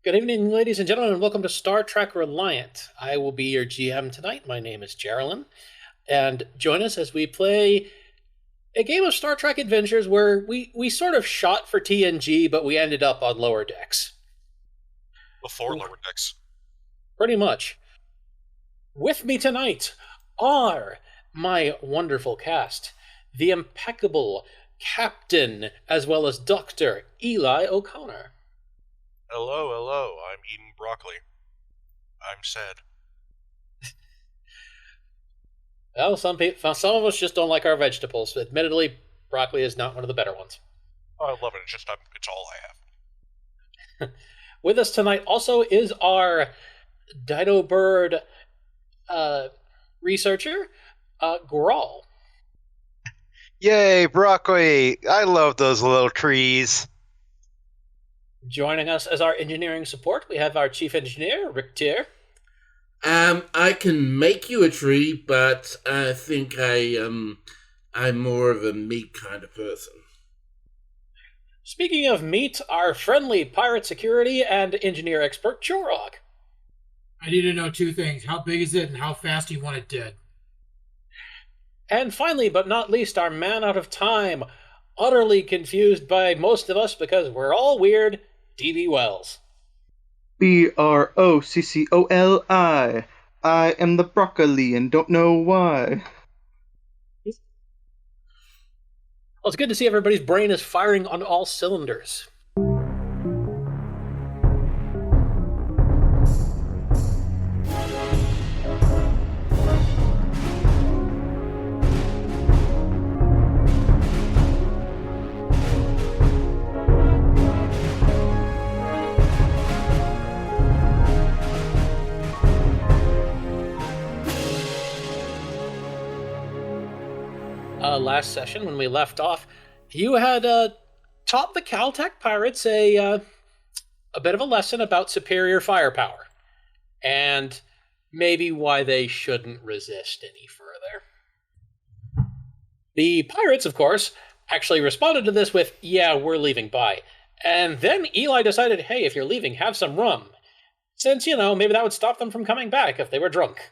Good evening, ladies and gentlemen, and welcome to Star Trek Reliant. I will be your GM tonight. My name is Geraldine, and join us as we play a game of Star Trek Adventures where we sort of shot for TNG, but we ended up on lower decks. Before lower decks. Pretty much. With me tonight are my wonderful cast, the impeccable Captain, as well as Dr. Eli O'Connor. Hello, I'm eating broccoli. I'm sad. Well, some of us just don't like our vegetables. Admittedly, broccoli is not one of the better ones. Oh, I love it, it's all I have. With us tonight also is our Dino Bird researcher, Grawl. Yay, broccoli! I love those little trees. Joining us as our engineering support, we have our chief engineer, Rick Tier. I can make you a tree, but I think I'm more of a meat kind of person. Speaking of meat, our friendly pirate security and engineer expert, Jorog. I need to know two things. How big is it and how fast do you want it dead? And finally, but not least, our man out of time, utterly confused by most of us because we're all weird, D.B. Wells. Broccoli. I am the broccoli and don't know why. Well, it's good to see everybody's brain is firing on all cylinders. Last session, when we left off, you had taught the Caltech pirates a bit of a lesson about superior firepower, and maybe why they shouldn't resist any further. The pirates, of course, actually responded to this with, "Yeah, we're leaving, bye." And then Eli decided, hey, if you're leaving, have some rum. Since, maybe that would stop them from coming back if they were drunk.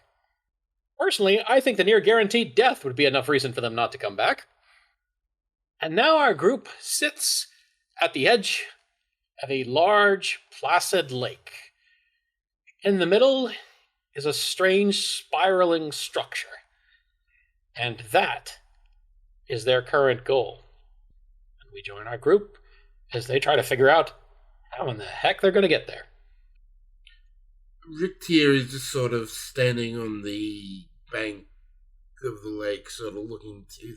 Personally, I think the near-guaranteed death would be enough reason for them not to come back. And now our group sits at the edge of a large, placid lake. In the middle is a strange, spiraling structure. And that is their current goal. And we join our group as they try to figure out how in the heck they're going to get there. Rick here is just sort of standing on the bank of the lake, sort of looking to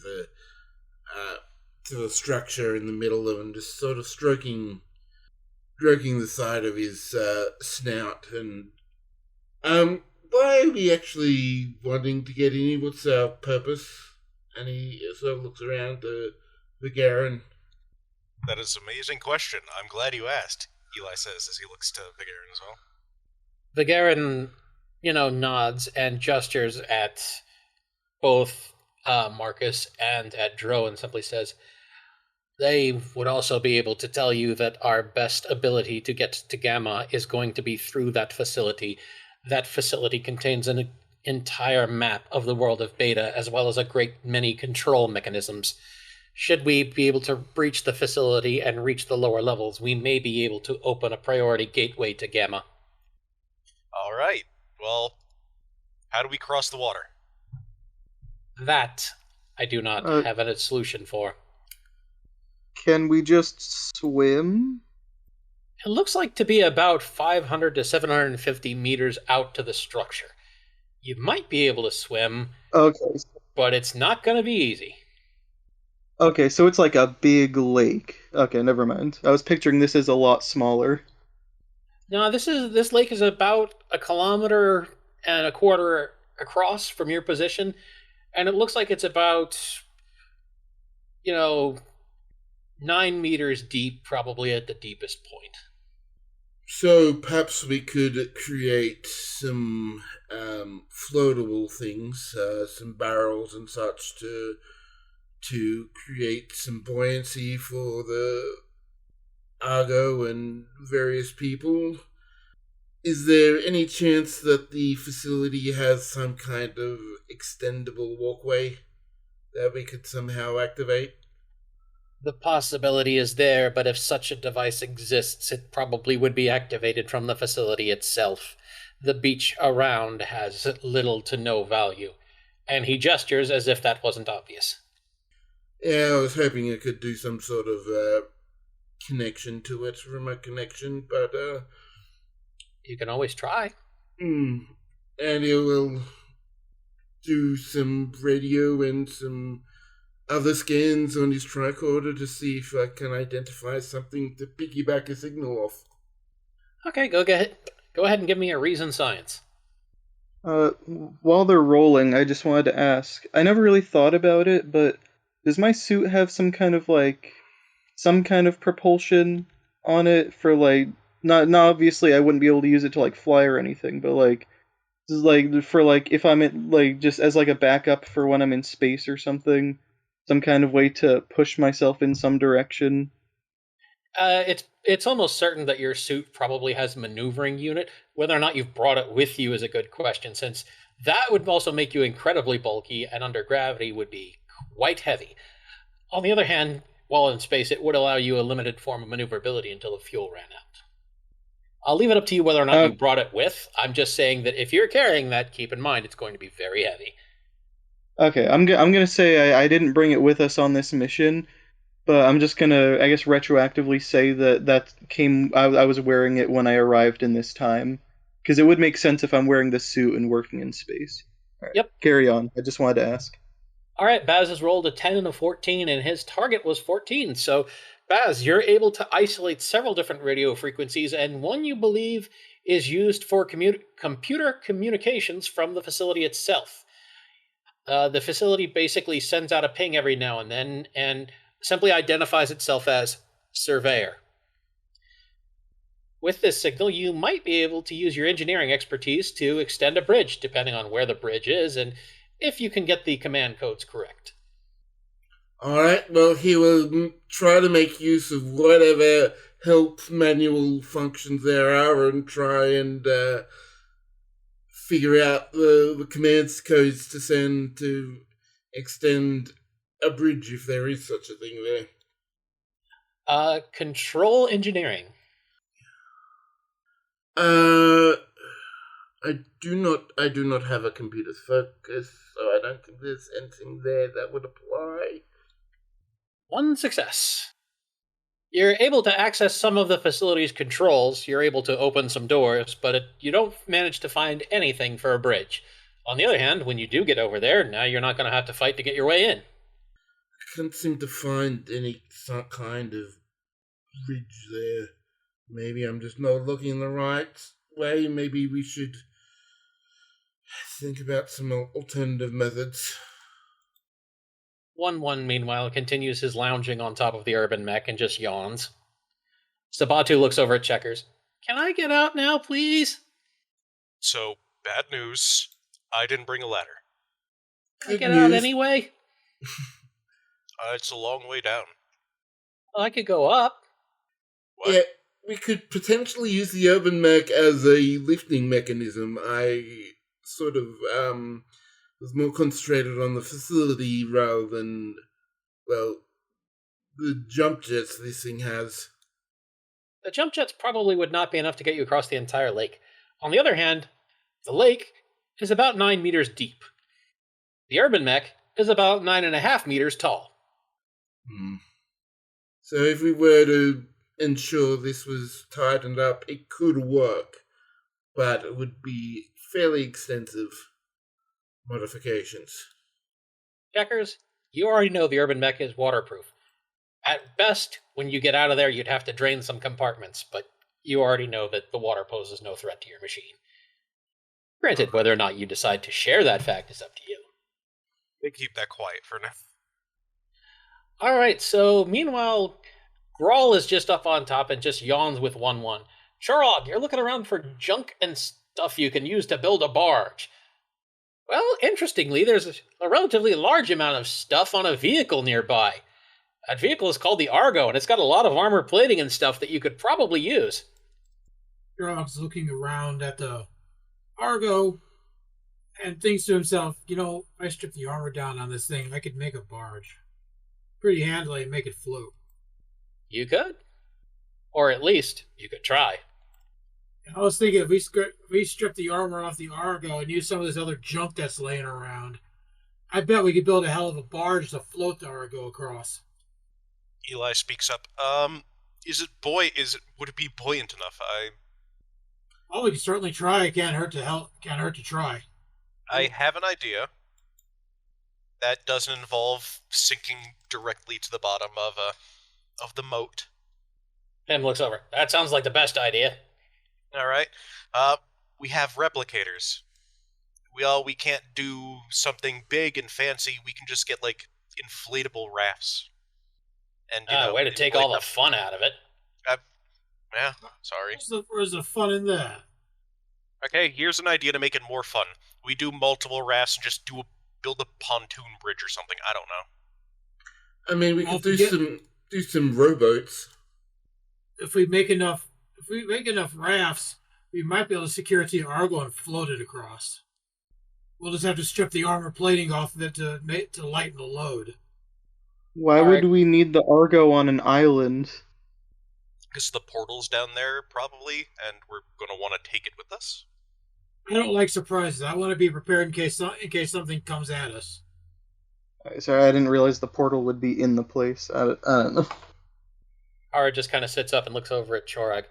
the structure in the middle of him, just sort of stroking the side of his snout. And why are we actually wanting to get in? What's our purpose? And he sort of looks around the Gagarin. That is an amazing question. I'm glad you asked, Eli says as he looks to Vigarin as well. Vigarin, nods and gestures at both Marcus and at Dro and simply says, they would also be able to tell you that our best ability to get to Gamma is going to be through that facility. That facility contains an entire map of the world of Beta, as well as a great many control mechanisms. Should we be able to breach the facility and reach the lower levels, we may be able to open a priority gateway to Gamma. All right. Well, how do we cross the water? That I do not have a solution for. Can we just swim? It looks like to be about 500 to 750 meters out to the structure. You might be able to swim, Okay. but it's not going to be easy. Okay, so it's like a big lake. Okay, never mind. I was picturing this as a lot smaller. No, this lake is about 1.25 kilometers across from your position, and it looks like it's about, 9 meters deep, probably at the deepest point. So perhaps we could create some floatable things, some barrels and such, to create some buoyancy for the Argo and various people. Is there any chance that the facility has some kind of extendable walkway that we could somehow activate? The possibility is there, but if such a device exists, it probably would be activated from the facility itself. The beach around has little to no value. And he gestures as if that wasn't obvious. Yeah, I was hoping it could do some sort of connection to it, remote connection, but You can always try. and it will do some radio and some other scans on his tricorder to see if I can identify something to piggyback a signal off. Okay, go ahead and give me a reason science. While they're rolling, I just wanted to ask. I never really thought about it, but does my suit have some kind of propulsion on it for not obviously I wouldn't be able to use it to fly or anything, but for if I'm in just as a backup for when I'm in space or something, some kind of way to push myself in some direction. It's almost certain that your suit probably has a maneuvering unit. Whether or not you've brought it with you is a good question, since that would also make you incredibly bulky, and under gravity would be quite heavy. On the other hand, while in space, it would allow you a limited form of maneuverability until the fuel ran out. I'll leave it up to you whether or not you brought it with. I'm just saying that if you're carrying that, keep in mind it's going to be very heavy. Okay, I'm gonna say I didn't bring it with us on this mission, but I'm just gonna, I guess, retroactively say that I was wearing it when I arrived in this time, because it would make sense if I'm wearing the suit and working in space. All right, Yep. Carry on. I just wanted to ask. All right, Baz has rolled a 10 and a 14, and his target was 14. So, Baz, you're able to isolate several different radio frequencies, and one you believe is used for computer communications from the facility itself. The facility basically sends out a ping every now and then, and simply identifies itself as Surveyor. With this signal, you might be able to use your engineering expertise to extend a bridge, depending on where the bridge is, and if you can get the command codes correct. Alright, well, he will try to make use of whatever help manual functions there are and try and figure out the command codes to send to extend a bridge, if there is such a thing there. Control engineering. I do not have a computer focus, so I don't think there's anything there that would apply. One success. You're able to access some of the facility's controls, you're able to open some doors, but you don't manage to find anything for a bridge. On the other hand, when you do get over there, now you're not going to have to fight to get your way in. I can't seem to find any kind of bridge there. Maybe I'm just not looking the right way. Maybe we should think about some alternative methods. 1-1, meanwhile, continues his lounging on top of the urban mech and just yawns. Sabatu looks over at Checkers. Can I get out now, please? So, bad news. I didn't bring a ladder. Can I get out anyway? It's a long way down. Well, I could go up. What? Yeah, we could potentially use the urban mech as a lifting mechanism. I sort of was more concentrated on the facility rather than, well, the jump jets this thing has. The jump jets probably would not be enough to get you across the entire lake. On the other hand, the lake is about 9 meters deep. The urban mech is about 9.5 meters tall. So if we were to ensure this was tightened up, it could work, but it would be fairly extensive modifications. Checkers, you already know the urban mech is waterproof. At best, when you get out of there, you'd have to drain some compartments, but you already know that the water poses no threat to your machine. Granted, whether or not you decide to share that fact is up to you. We'll keep that quiet for now. Alright, so meanwhile, Grawl is just up on top and just yawns with 1-1. Chorog, you're looking around for junk and stuff you can use to build a barge. Well, interestingly, there's a relatively large amount of stuff on a vehicle nearby. That vehicle is called the Argo, and it's got a lot of armor plating and stuff that you could probably use. Trelk's looking around at the Argo and thinks to himself, if I strip the armor down on this thing, I could make a barge. Pretty handily and make it float. You could? Or at least, you could try. I was thinking if we strip the armor off the Argo and use some of this other junk that's laying around, I bet we could build a hell of a barge to float the Argo across. Eli speaks up. Would it be buoyant enough? Oh, we can certainly try. It can't hurt to try. I have an idea. That doesn't involve sinking directly to the bottom of the moat. Pim looks over. That sounds like the best idea. All right. We have replicators. We can't do something big and fancy. We can just get like inflatable rafts. And way to take all the fun out of it. Yeah, sorry. Where's the fun in that? Okay, here's an idea to make it more fun. We do multiple rafts and just build a pontoon bridge or something. I don't know. I mean, we could do some rowboats. If we make enough rafts, we might be able to secure it to the Argo and float it across. We'll just have to strip the armor plating off of it to lighten the load. Why would we need the Argo on an island? Because the portal's down there, probably, and we're going to want to take it with us. I don't like surprises. I want to be prepared in case something comes at us. Sorry, I didn't realize the portal would be in the place. I don't know. Ara just kind of sits up and looks over at Chorag.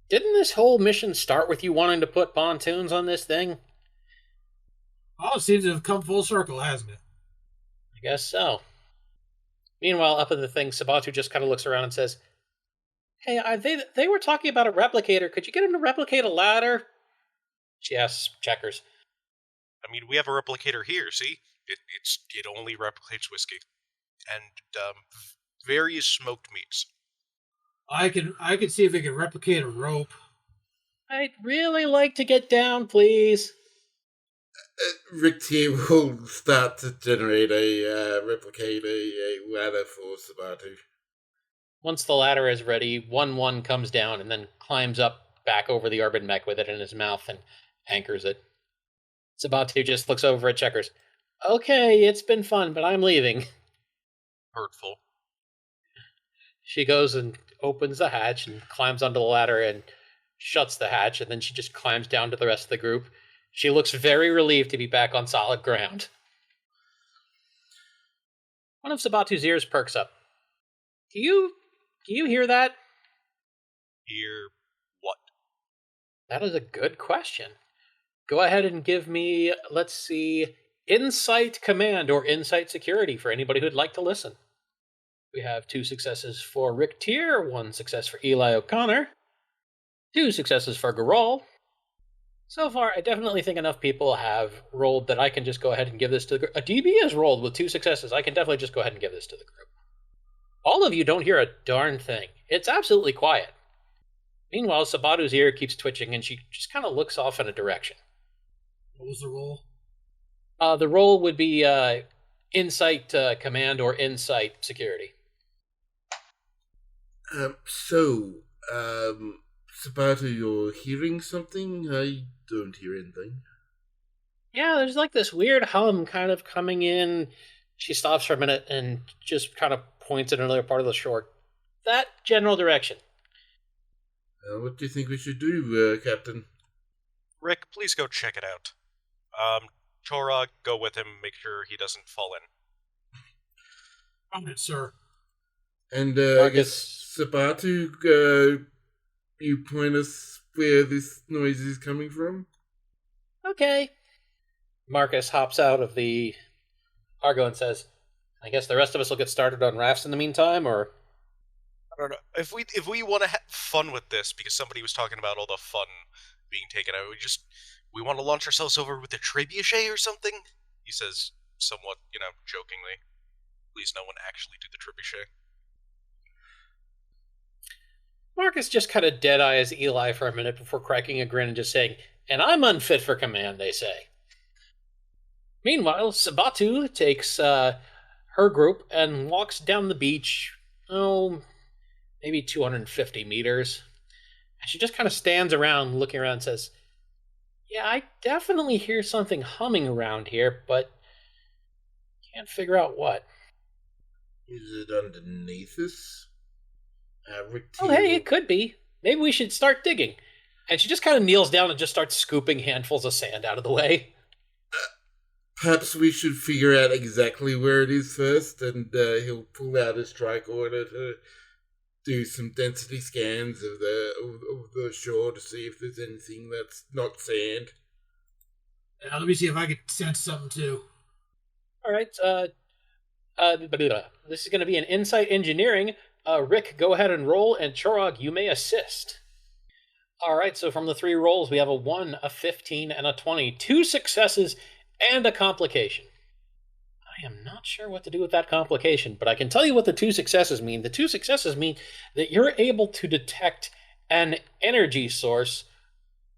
Didn't this whole mission start with you wanting to put pontoons on this thing? Oh, it seems to have come full circle, hasn't it? I guess so. Meanwhile, up in the thing, Sabatu just kind of looks around and says, "Hey, they were talking about a replicator. Could you get him to replicate a ladder?" She asks Checkers. I mean, we have a replicator here, see? It only replicates whiskey. And, various smoked meats. I can see if we can replicate a rope. I'd really like to get down, please. Rick T will start to generate replicate a ladder for Sabatu. Once the ladder is ready, 1-1 comes down and then climbs up back over the urban mech with it in his mouth and anchors it. Sabatu just looks over at Checkers. Okay, it's been fun, but I'm leaving. Hurtful. She goes and opens the hatch and climbs onto the ladder and shuts the hatch, and then she just climbs down to the rest of the group. She looks very relieved to be back on solid ground. One of Sabatu's ears perks up. Do you hear that? Hear what? That is a good question. Go ahead and give me, let's see, Insight Command or Insight Security for anybody who'd like to listen. We have 2 successes for Rick Tier, 1 success for Eli O'Connor, 2 successes for Garol. So far, I definitely think enough people have rolled that I can just go ahead and give this to the group. A DB has rolled with 2 successes. I can definitely just go ahead and give this to the group. All of you don't hear a darn thing. It's absolutely quiet. Meanwhile, Sabatu's ear keeps twitching, and she just kind of looks off in a direction. What was the roll? The roll would be Insight Command or Insight Security. Sabatu, you're hearing something? I don't hear anything. Yeah, there's like this weird hum kind of coming in. She stops for a minute and just kind of points at another part of the shore. That general direction. What do you think we should do, Captain? Rick, please go check it out. Chorag, go with him, make sure he doesn't fall in. On it, sir. And I guess Sabatu, you point us where this noise is coming from? Okay. Marcus hops out of the Argo and says, I guess the rest of us will get started on rafts in the meantime, or... I don't know. If we want to have fun with this, because somebody was talking about all the fun being taken out, we want to launch ourselves over with a trebuchet or something? He says, somewhat, jokingly. Please no one actually do the trebuchet. Marcus just kind of dead-eyes Eli for a minute before cracking a grin and just saying, and I'm unfit for command, they say. Meanwhile, Sabatu takes her group and walks down the beach, maybe 250 meters. And she just kind of stands around looking around and says, "Yeah, I definitely hear something humming around here, but can't figure out what." Is it underneath us? Rick Oh, hey, it could be. Maybe we should start digging. And she just kind of kneels down and just starts scooping handfuls of sand out of the way. Perhaps we should figure out exactly where it is first, and he'll pull out his tricorder to do some density scans of the shore to see if there's anything that's not sand. Let me see if I can sense something too. All right. This is going to be an insight engineering. Rick, go ahead and roll, and Chorog, you may assist. All right, so from the 3 rolls, we have a 1, a 15, and a 20. 2 successes and a complication. I am not sure what to do with that complication, but I can tell you what the 2 successes mean. The 2 successes mean that you're able to detect an energy source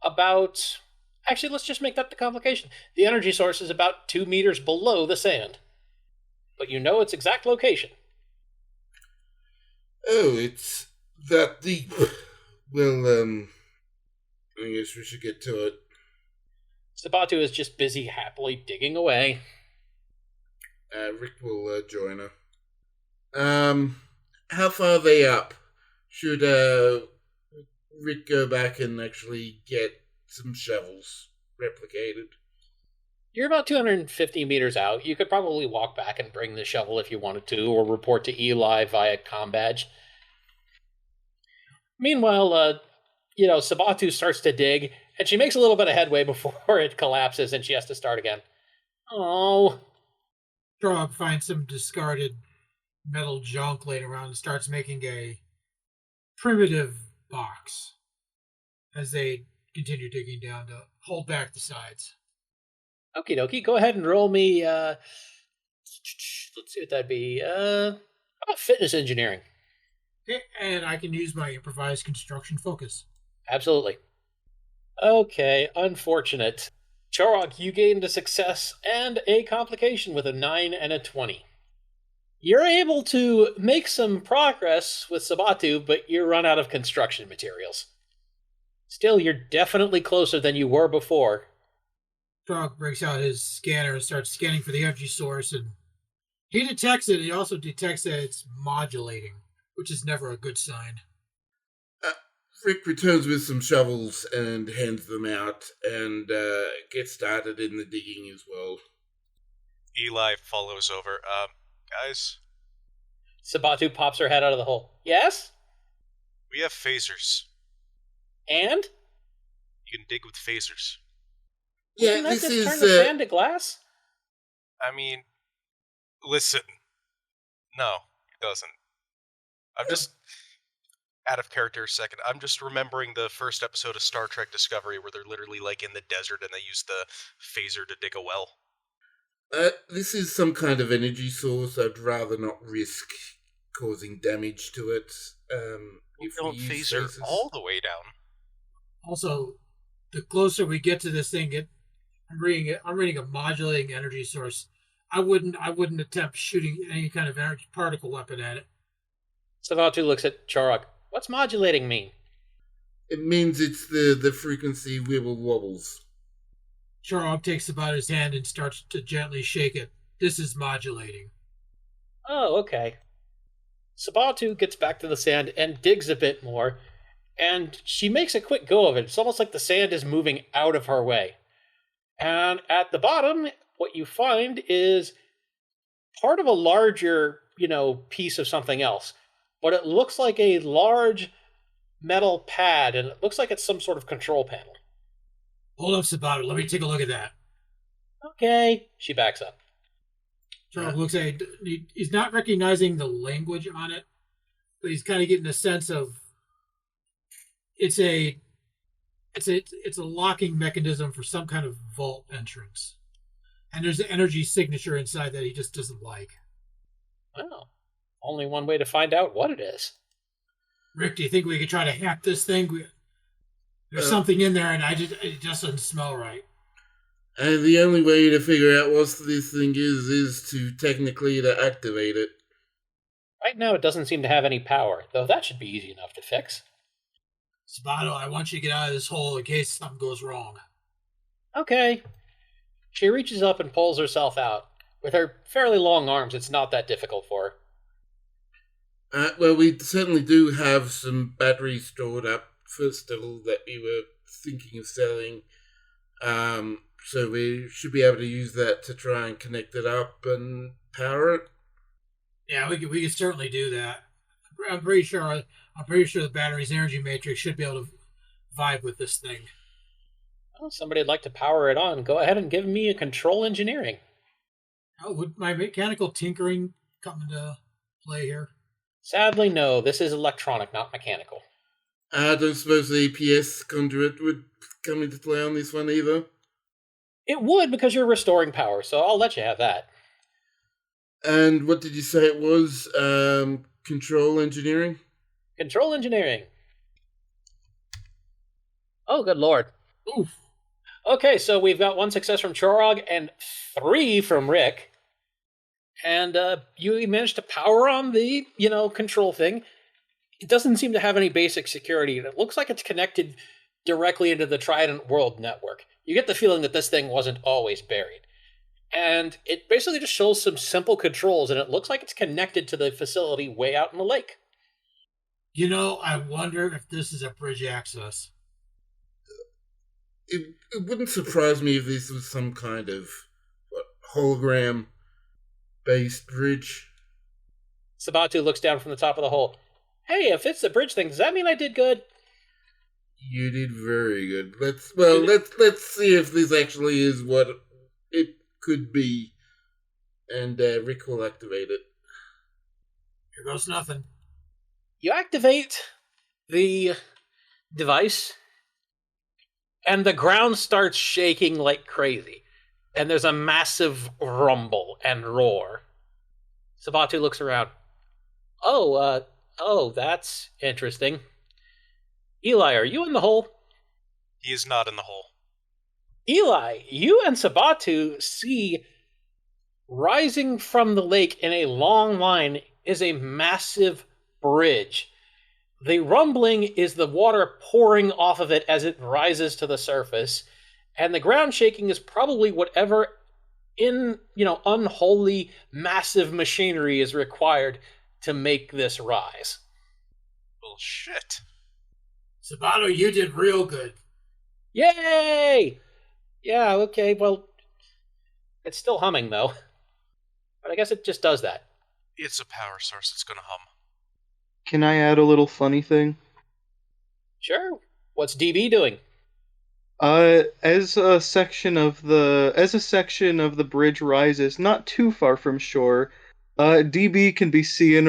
about... Actually, let's just make that the complication. The energy source is about 2 meters below the sand. But you know its exact location. Oh, it's that deep. Well, I guess we should get to it. Sabatu is just busy happily digging away. Rick will join her. How far are they up? Should Rick go back and actually get some shovels replicated? You're about 250 meters out. You could probably walk back and bring the shovel if you wanted to, or report to Eli via comm badge. Meanwhile, Sabatu starts to dig, and she makes a little bit of headway before it collapses, and she has to start again. Oh. Trelk finds some discarded metal junk laying around and starts making a primitive box as they continue digging down to hold back the sides. Okie dokie, go ahead and roll me, let's see what that'd be, how about fitness engineering? Okay, and I can use my improvised construction focus. Absolutely. Okay, unfortunate. Chorog, you gained a success and a complication with a 9 and a 20. You're able to make some progress with Sabatu, but you run out of construction materials. Still, you're definitely closer than you were before. Trelk breaks out his scanner and starts scanning for the energy source, and he detects it. He also detects that it's modulating, which is never a good sign. Rick returns with some shovels and hands them out, and gets started in the digging as well. Eli follows over. Guys? Sabatu pops her head out of the hole. Yes? We have phasers. And? You can dig with phasers. Yeah, this is turn the sand to glass? I mean, listen. No, it doesn't. I'm just out of character a second. I'm just remembering the first episode of Star Trek Discovery where they're literally like in the desert and they use the phaser to dig a well. This is some kind of energy source. I'd rather not risk causing damage to it. If don't phaser phasers all the way down. Also, the closer we get to this thing, I'm reading a modulating energy source. I wouldn't attempt shooting any kind of energy particle weapon at it. Sabatu looks at Chorog. What's modulating mean? It means it's the frequency wibble wobbles. Chorog takes about his hand and starts to gently shake it. This is modulating. Oh, okay. Sabatu gets back to the sand and digs a bit more, and she makes a quick go of it. It's almost like the sand is moving out of her way. And at the bottom, what you find is part of a larger, piece of something else. But it looks like a large metal pad, and it looks like it's some sort of control panel. Hold up, Sabatu. Let me take a look at that. Okay. She backs up. Trelk looks at it. He's not recognizing the language on it, but he's kind of getting a sense of it's a locking mechanism for some kind of vault entrance. And there's an energy signature inside that he just doesn't like. Well, only one way to find out what it is. Rick, do you think we could try to hack this thing? There's something in there, and it just doesn't smell right. And the only way to figure out what this thing is to technically to activate it. Right now, it doesn't seem to have any power, though that should be easy enough to fix. Sabato, I want you to get out of this hole in case something goes wrong. Okay. She reaches up and pulls herself out. With her fairly long arms, it's not that difficult for her. Well, we certainly do have some batteries stored up for still that we were thinking of selling. So we should be able to use that to try and connect it up and power it. Yeah, we can certainly do that. I'm pretty sure the battery's energy matrix should be able to vibe with this thing. Well, somebody'd like to power it on. Go ahead and give me a control engineering. Oh, would my mechanical tinkering come into play here? Sadly, no. This is electronic, not mechanical. I don't suppose the APS conduit would come into play on this one either. It would, because you're restoring power, so I'll let you have that. And what did you say it was? Control engineering? Control engineering. Oh, good lord. Oof. Okay, so we've got 1 success from Chorog and 3 from Rick. And you managed to power on the, control thing. It doesn't seem to have any basic security, and it looks like it's connected directly into the Trident World Network. You get the feeling that this thing wasn't always buried. And it basically just shows some simple controls, and it looks like it's connected to the facility way out in the lake. I wonder if this is a bridge access. It wouldn't surprise me if this was some kind of hologram-based bridge. Sabatu looks down from the top of the hole. Hey, if it's the bridge thing, does that mean I did good? You did very good. Let's see if this actually is what it could be, and Rick will activate it. Here goes nothing. You activate the device, and the ground starts shaking like crazy, and there's a massive rumble and roar. Sabatu looks around. Oh, that's interesting. Eli, are you in the hole? He is not in the hole. Eli, you and Sabatu see rising from the lake in a long line is a massive bridge. The rumbling is the water pouring off of it as it rises to the surface, and the ground shaking is probably whatever unholy, massive machinery is required to make this rise. Well, shit. Sabato, you did real good. Yay! Yeah, okay, well, it's still humming, though. But I guess it just does that. It's a power source. It's gonna hum. Can I add a little funny thing? Sure. What's DB doing? As a section of the bridge rises, not too far from shore, DB can be seen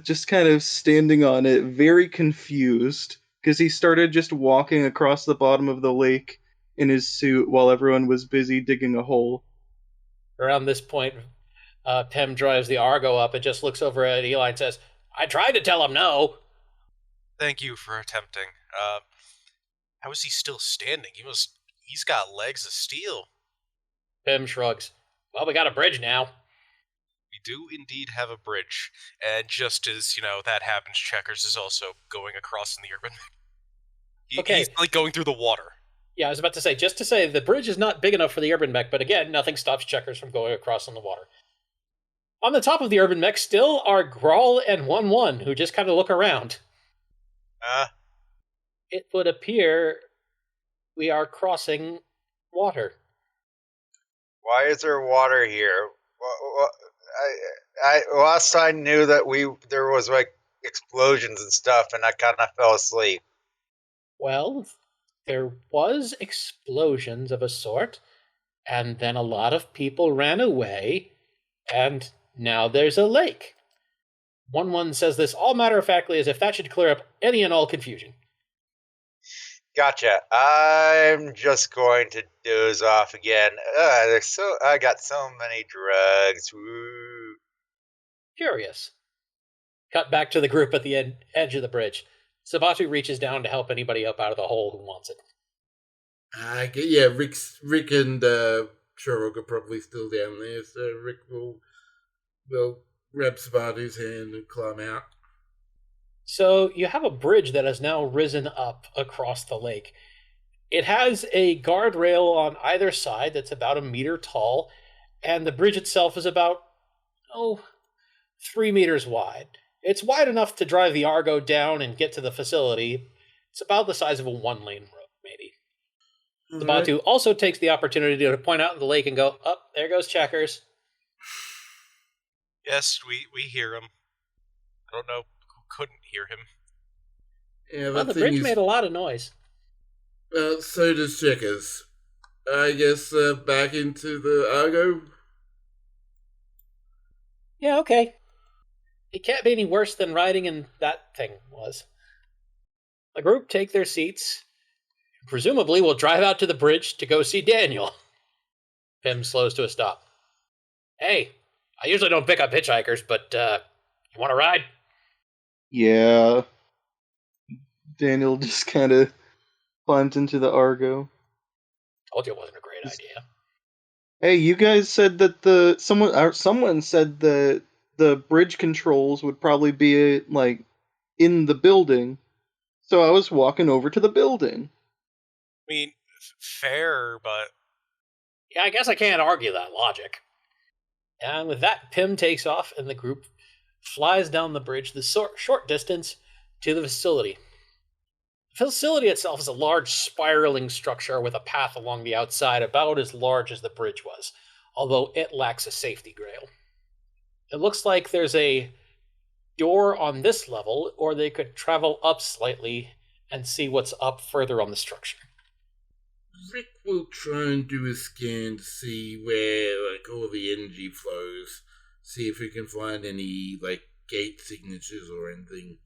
just kind of standing on it, very confused, because he started just walking across the bottom of the lake in his suit while everyone was busy digging a hole. Around this point, Pem drives the Argo up and just looks over at Eli and says, I tried to tell him no. Thank you for attempting. How is he still standing? He's got legs of steel. Pem shrugs. Well, we got a bridge now. We do indeed have a bridge. And just as, that happens, Checkers is also going across in the urban. Okay. He's like going through the water. Yeah, I was about to say, the bridge is not big enough for the urban mech, but again, nothing stops Checkers from going across on the water. On the top of the urban mech still are Grawl and 1-1, who just kind of look around. It would appear we are crossing water. Why is there water here? I last I knew that there was like explosions and stuff, and I kind of fell asleep. Well, there was explosions of a sort, and then a lot of people ran away, and now there's a lake. 1-1 says this all matter-of-factly as if that should clear up any and all confusion. Gotcha. I'm just going to doze off again. I got so many drugs. Woo. Curious. Cut back to the group at the edge of the bridge. Sabatu reaches down to help anybody up out of the hole who wants it. Rick and Chorog are probably still down there, so Rick will grab Sabatu's hand and climb out. So you have a bridge that has now risen up across the lake. It has a guardrail on either side that's about a meter tall, and the bridge itself is about, oh, 3 meters wide. It's wide enough to drive the Argo down and get to the facility. It's about the size of a one-lane road, maybe. The All right. Batu also takes the opportunity to point out in the lake and go, "Oh, there goes Checkers." Yes, we hear him. I don't know who couldn't hear him. Yeah, Well, that the thing bridge is. made a lot of noise. So does Checkers. I guess back into the Argo. Yeah, okay. It can't be any worse than riding in that thing was. The group take their seats. Presumably, we'll drive out to the bridge to go see Daniel. Pim slows to a stop. Hey, I usually don't pick up hitchhikers, but you want to ride? Yeah. Daniel just kind of climbs into the Argo. Told you it wasn't a great idea. Hey, you guys said that someone said that the bridge controls would probably be like in the building. So I was walking over to the building. I mean, fair, but Yeah, I guess I can't argue that logic. And with that, Pim takes off, and the group flies down the bridge the short distance to the facility. The facility itself is a large spiraling structure with a path along the outside about as large as the bridge was, although it lacks a safety rail. It looks like there's a door on this level, or they could travel up slightly and see what's up further on the structure. Rick will try and do a scan to see where like all the energy flows. See if we can find any like gate signatures or anything.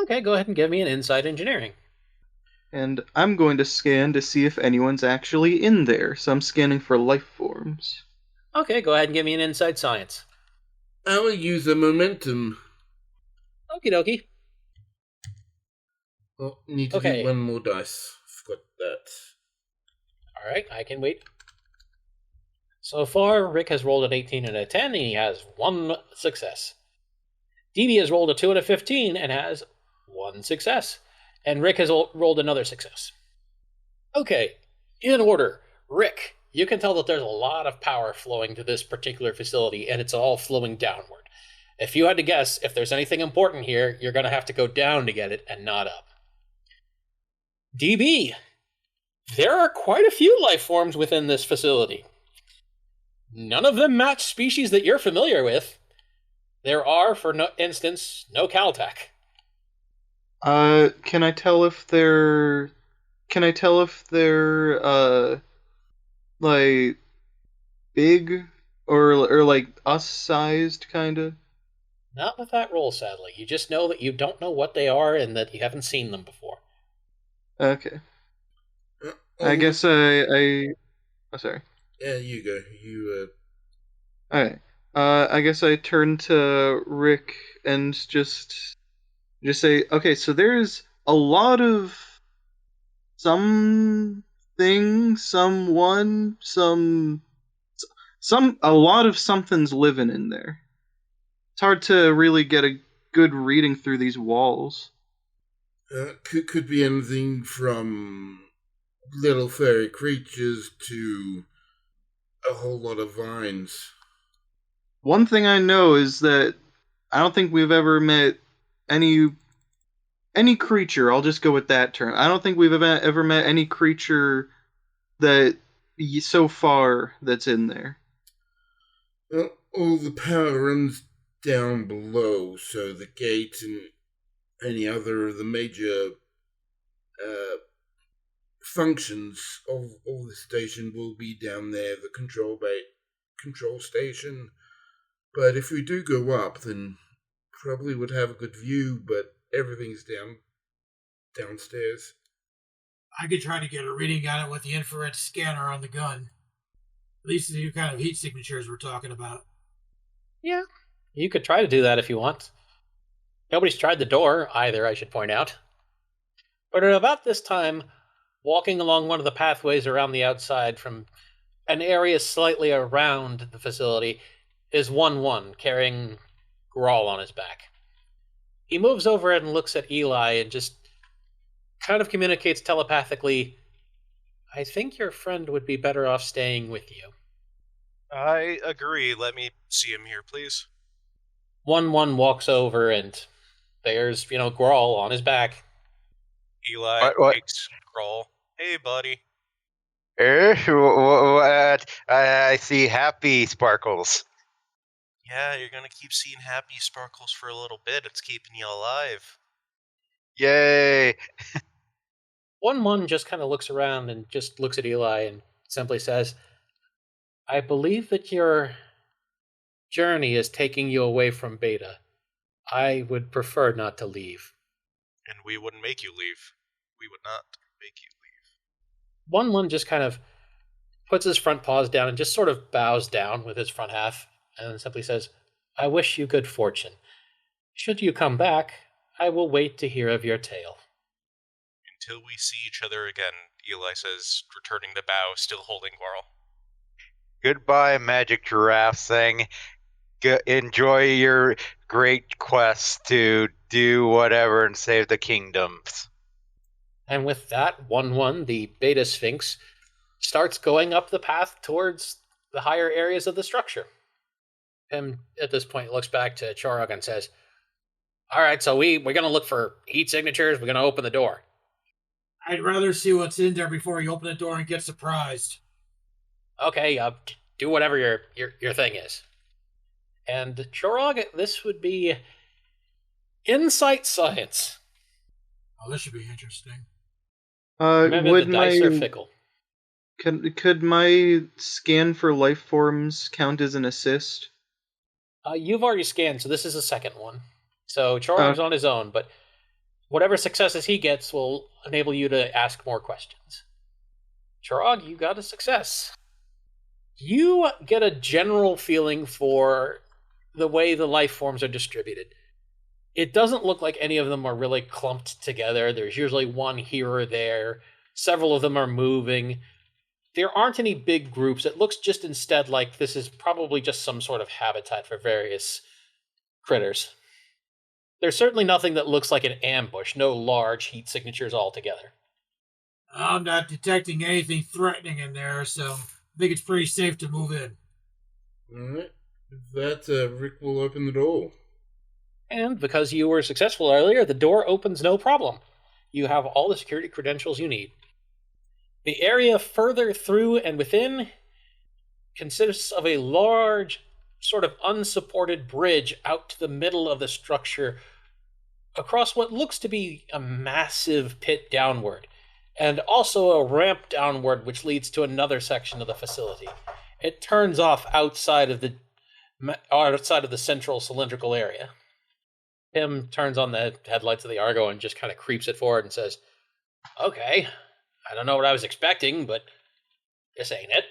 Okay, go ahead and give me an insight engineering. And I'm going to scan to see if anyone's actually in there. So I'm scanning for life forms. Okay, go ahead and give me an insight science. I will use the momentum. Okie dokie. Oh, need to Okay. do one more dice. Forgot that. Alright, I can wait. So far, Rick has rolled an 18 and a 10, and he has one success. DB has rolled a 2 and a 15 and has one success. And Rick has rolled another success. Okay, in order. Rick, you can tell that there's a lot of power flowing to this particular facility, and it's all flowing downward. If you had to guess if there's anything important here, you're going to have to go down to get it and not up. DB, there are quite a few life forms within this facility. None of them match species that you're familiar with. There are, for instance, no Caltech. Can I tell if they're like big or like us sized kinda? Not with that roll, sadly. You just know that you don't know what they are and that you haven't seen them before. Okay. Oh, I guess oh, sorry. Yeah, you go. You Alright. I guess I turn to Rick and just say, okay, so there's a lot of something, someone, a lot of something's living in there. It's hard to really get a good reading through these walls. could be anything from little furry creatures to a whole lot of vines. One thing I know is that I don't think we've ever met any creature. I'll just go with that term. I don't think we've ever met any creature that so far that's in there. All the power runs down below, so the gate and any other of the major functions of the station will be down there, the control station. But if we do go up, then probably would have a good view, but everything's downstairs. I could try to get a reading on it with the infrared scanner on the gun. At least the kind of heat signatures we're talking about. Yeah, you could try to do that if you want. Nobody's tried the door either, I should point out. But at about this time, walking along one of the pathways around the outside from an area slightly around the facility is 1-1, carrying Grawl on his back. He moves over and looks at Eli and just kind of communicates telepathically, I think your friend would be better off staying with you. I agree. Let me see him here, please. 1-1 walks over and there's, Grawl on his back. Eli What? takes Grawl. Hey, buddy. What? I see happy sparkles. Yeah, you're gonna keep seeing happy sparkles for a little bit. It's keeping you alive. Yay! 1-1 just kind of looks around and just looks at Eli and simply says, I believe that your journey is taking you away from Beta. I would prefer not to leave. And we wouldn't make you leave. We would not make you leave. 1-1 just kind of puts his front paws down and just sort of bows down with his front half and simply says, I wish you good fortune. Should you come back, I will wait to hear of your tale. Until we see each other again, Eli says, returning the bow, still holding Quarrel. Goodbye, magic giraffe thing. Enjoy your great quest to do whatever and save the kingdoms. And with that, 1-1, the Beta Sphinx, starts going up the path towards the higher areas of the structure. Pim, at this point, looks back to Chorog and says, all right, so we're going to look for heat signatures. We're going to open the door. I'd rather see what's in there before you open the door and get surprised. Okay, do whatever your thing is. And Chorog, this would be Insight Science. Oh, this should be interesting. Remember, Would the dice are my fickle. could my scan for life forms count as an assist? You've already scanned, so this is the second one. So Chorog's on his own, but whatever successes he gets will enable you to ask more questions. Chorog, you got a success. You get a general feeling for the way the life forms are distributed. It doesn't look like any of them are really clumped together. There's usually one here or there. Several of them are moving. There aren't any big groups. It looks just instead like this is probably just some sort of habitat for various critters. There's certainly nothing that looks like an ambush, no large heat signatures altogether. I'm not detecting anything threatening in there, so I think it's pretty safe to move in. Alright. With that, Rick will open the door. And because you were successful earlier, the door opens no problem. You have all the security credentials you need. The area further through and within consists of a large, sort of unsupported bridge out to the middle of the structure across what looks to be a massive pit downward, and also a ramp downward which leads to another section of the facility. It turns off outside of the central cylindrical area. Tim turns on the headlights of the Argo and just kind of creeps it forward and says, okay, I don't know what I was expecting, but this ain't it.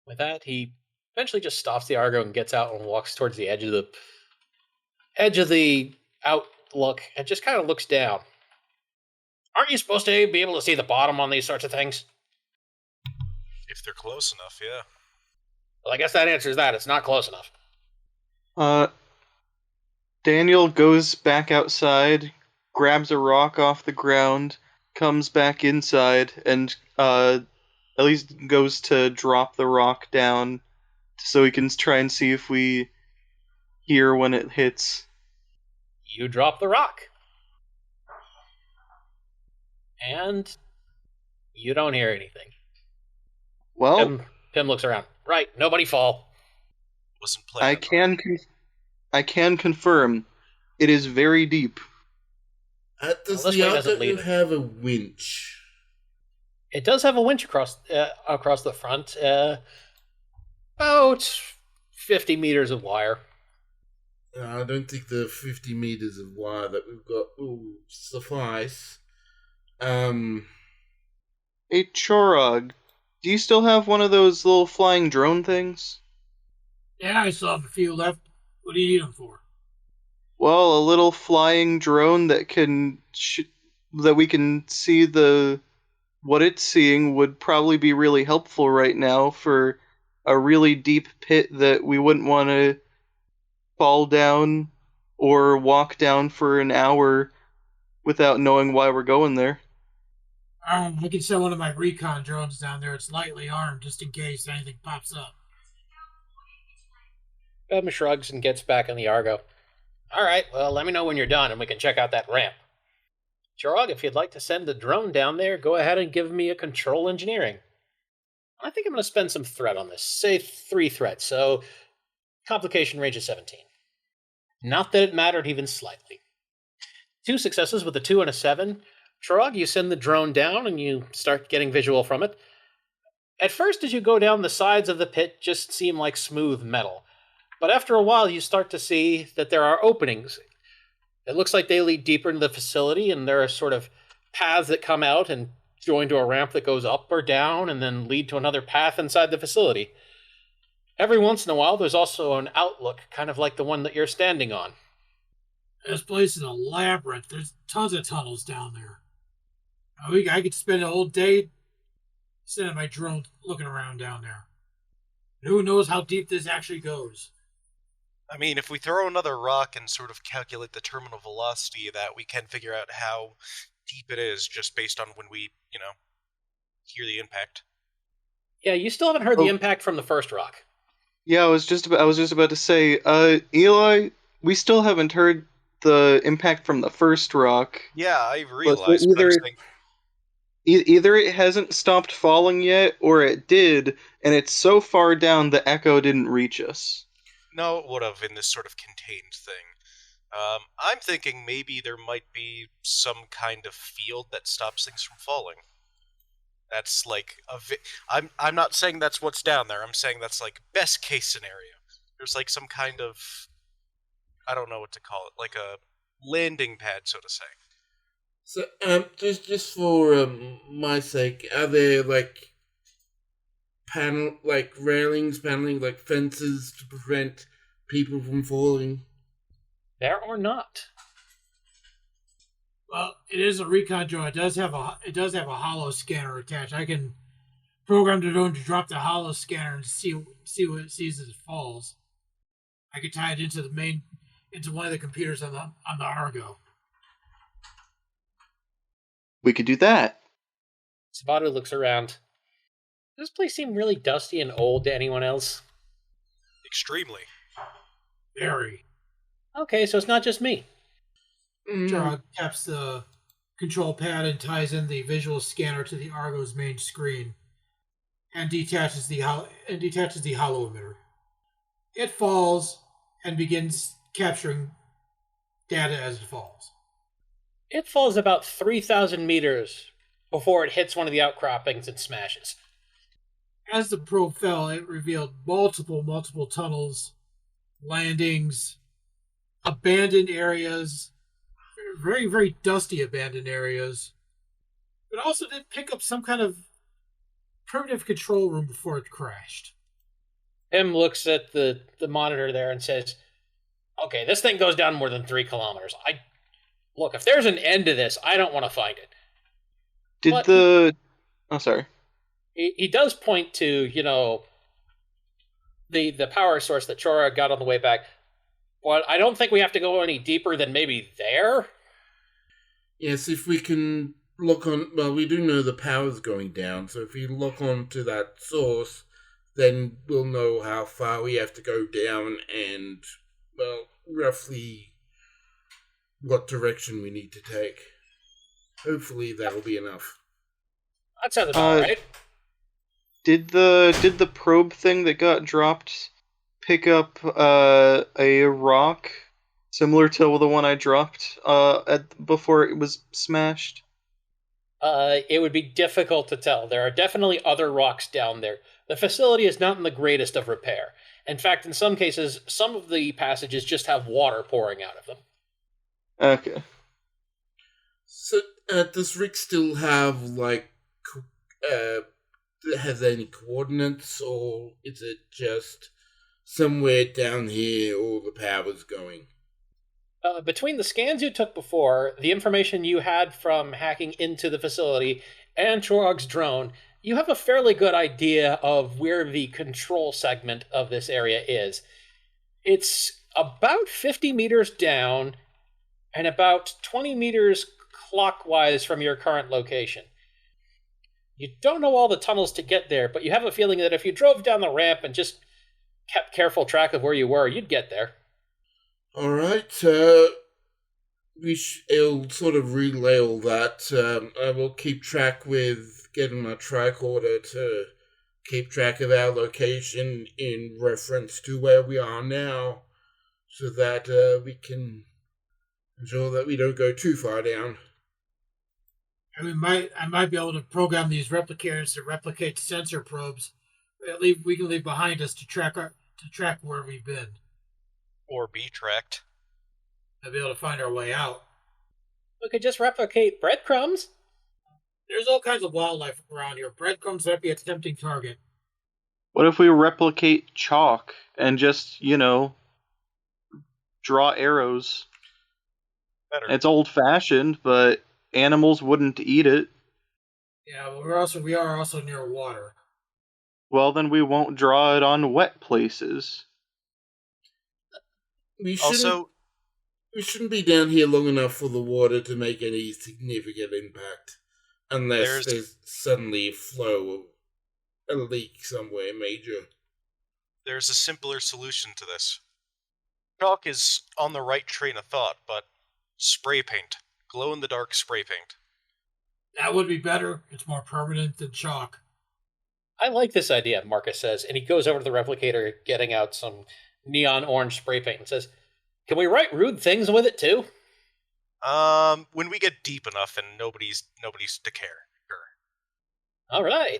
With that, he eventually just stops the Argo and gets out and walks towards the edge of the outlook and just kind of looks down. Aren't you supposed to be able to see the bottom on these sorts of things? If they're close enough, yeah. Well, I guess that answers that. It's not close enough. Daniel goes back outside, grabs a rock off the ground, comes back inside, and at least goes to drop the rock down so we can try and see if we hear when it hits. You drop the rock. And you don't hear anything. Well, Pim looks around. Right, nobody fall. Wasn't playing. I can confirm it is very deep. Does Well, this the way doesn't Argo lead. have a winch? It does have a winch across the front. About 50 meters of wire. I don't think the 50 meters of wire that we've got will suffice. Hey, Chorog, do you still have one of those little flying drone things? Yeah, I still have a few left. What do you need them for? Well, a little flying drone that can that we can see what it's seeing would probably be really helpful right now for a really deep pit that we wouldn't want to fall down or walk down for an hour without knowing why we're going there. I can send one of my recon drones down there. It's lightly armed just in case anything pops up. Shrugs and gets back in the Argo. All right, well, let me know when you're done and we can check out that ramp. Chirag, if you'd like to send the drone down there, go ahead and give me a control engineering. I think I'm going to spend some threat on this. Say 3 threat, so complication range is 17. Not that it mattered even slightly. 2 successes with a 2 and a 7. Chirag, you send the drone down and you start getting visual from it. At first, as you go down, the sides of the pit just seem like smooth metal. But after a while, you start to see that there are openings. It looks like they lead deeper into the facility, and there are sort of paths that come out and join to a ramp that goes up or down and then lead to another path inside the facility. Every once in a while, there's also an outlook, kind of like the one that you're standing on. This place is a labyrinth. There's tons of tunnels down there. I could spend a whole day sending my drone looking around down there. Who knows how deep this actually goes? I mean, if we throw another rock and sort of calculate the terminal velocity of that, we can figure out how deep it is just based on when we, hear the impact. Yeah, you still haven't heard the impact from the first rock. Yeah, I was just about to say, Eli, we still haven't heard the impact from the first rock. Yeah, I realized. Either it hasn't stopped falling yet, or it did, and it's so far down the echo didn't reach us. No, it would have in this sort of contained thing. I'm thinking maybe there might be some kind of field that stops things from falling. That's like I'm not saying that's what's down there. I'm saying that's like best case scenario. There's like some kind of, I don't know what to call it, like a landing pad, so to say. So, just for my sake, are there like railings, paneling, like fences to prevent people from falling? There or not. Well, it is a recon drone. It does have a hollow scanner attached. I can program the drone to drop the hollow scanner and see what it sees as it falls. I could tie it into one of the computers on the Argo. We could do that. Sabato looks around. Does this place seem really dusty and old to anyone else? Extremely. Very. Okay, so it's not just me. Chirag taps the control pad and ties in the visual scanner to the Argo's main screen, and detaches the hollow emitter. It falls and begins capturing data as it falls. It falls about 3,000 meters before it hits one of the outcroppings and smashes. As the probe fell, it revealed multiple tunnels, landings, abandoned areas, very, very dusty abandoned areas. It also did pick up some kind of primitive control room before it crashed. Tim looks at the monitor there and says, okay, this thing goes down more than 3 kilometers. Look, if there's an end to this, I don't want to find it. Sorry. He does point to, the power source that Chora got on the way back. But I don't think we have to go any deeper than maybe there. Yes, if we can look on... Well, we do know the power's going down, so if we look on to that source, then we'll know how far we have to go down and, well, roughly what direction we need to take. Hopefully that'll be enough. That sounds about right. Did the probe thing that got dropped pick up a rock similar to the one I dropped before it was smashed? It would be difficult to tell. There are definitely other rocks down there. The facility is not in the greatest of repair. In fact, in some cases, some of the passages just have water pouring out of them. Okay. So, does Rick still have, has any coordinates, or is it just somewhere down here all the power's going? Between the scans you took before, the information you had from hacking into the facility, and Chorog's drone, you have a fairly good idea of where the control segment of this area is. It's about 50 meters down and about 20 meters clockwise from your current location. You don't know all the tunnels to get there, but you have a feeling that if you drove down the ramp and just kept careful track of where you were, you'd get there. All right. I'll sort of relay all that. I will keep track with getting my tricorder to keep track of our location in reference to where we are now, so that we can ensure that we don't go too far down. And I might be able to program these replicators to replicate sensor probes. We can leave behind us to track where we've been. Or be tracked. And be able to find our way out. We could just replicate breadcrumbs. There's all kinds of wildlife around here. Breadcrumbs might be a tempting target. What if we replicate chalk and just, draw arrows? Better. It's old-fashioned, but animals wouldn't eat it. Yeah, but we are also near water. Well, then we won't draw it on wet places. We shouldn't be down here long enough for the water to make any significant impact. Unless there's suddenly a flow of a leak somewhere major. There's a simpler solution to this. Chalk is on the right train of thought, but spray paint. Glow-in-the-dark spray paint. That would be better. It's more permanent than chalk. I like this idea, Marcus says, and he goes over to the replicator, getting out some neon orange spray paint, and says, "Can we write rude things with it too?" When we get deep enough and nobody's to care. Sure. All right.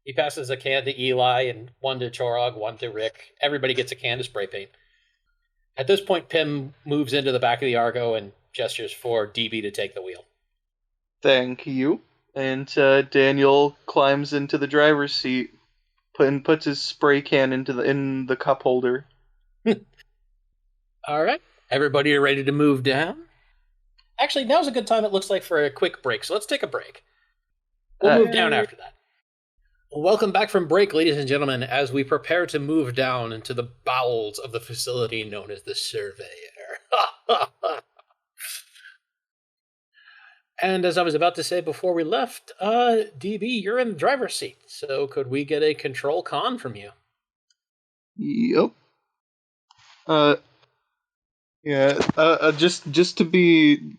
He passes a can to Eli and one to Chorog, one to Rick. Everybody gets a can of spray paint. At this point, Pim moves into the back of the Argo and gestures for DB to take the wheel. Thank you. And Daniel climbs into the driver's seat and puts his spray can in the cup holder. All right. Everybody are ready to move down? Actually, now's a good time, it looks like, for a quick break, so let's take a break. We'll move down after that. Well, welcome back from break, ladies and gentlemen, as we prepare to move down into the bowels of the facility known as the Surveyor. And as I was about to say before we left, DB, you're in the driver's seat, so could we get a control con from you? Yep. Just to be...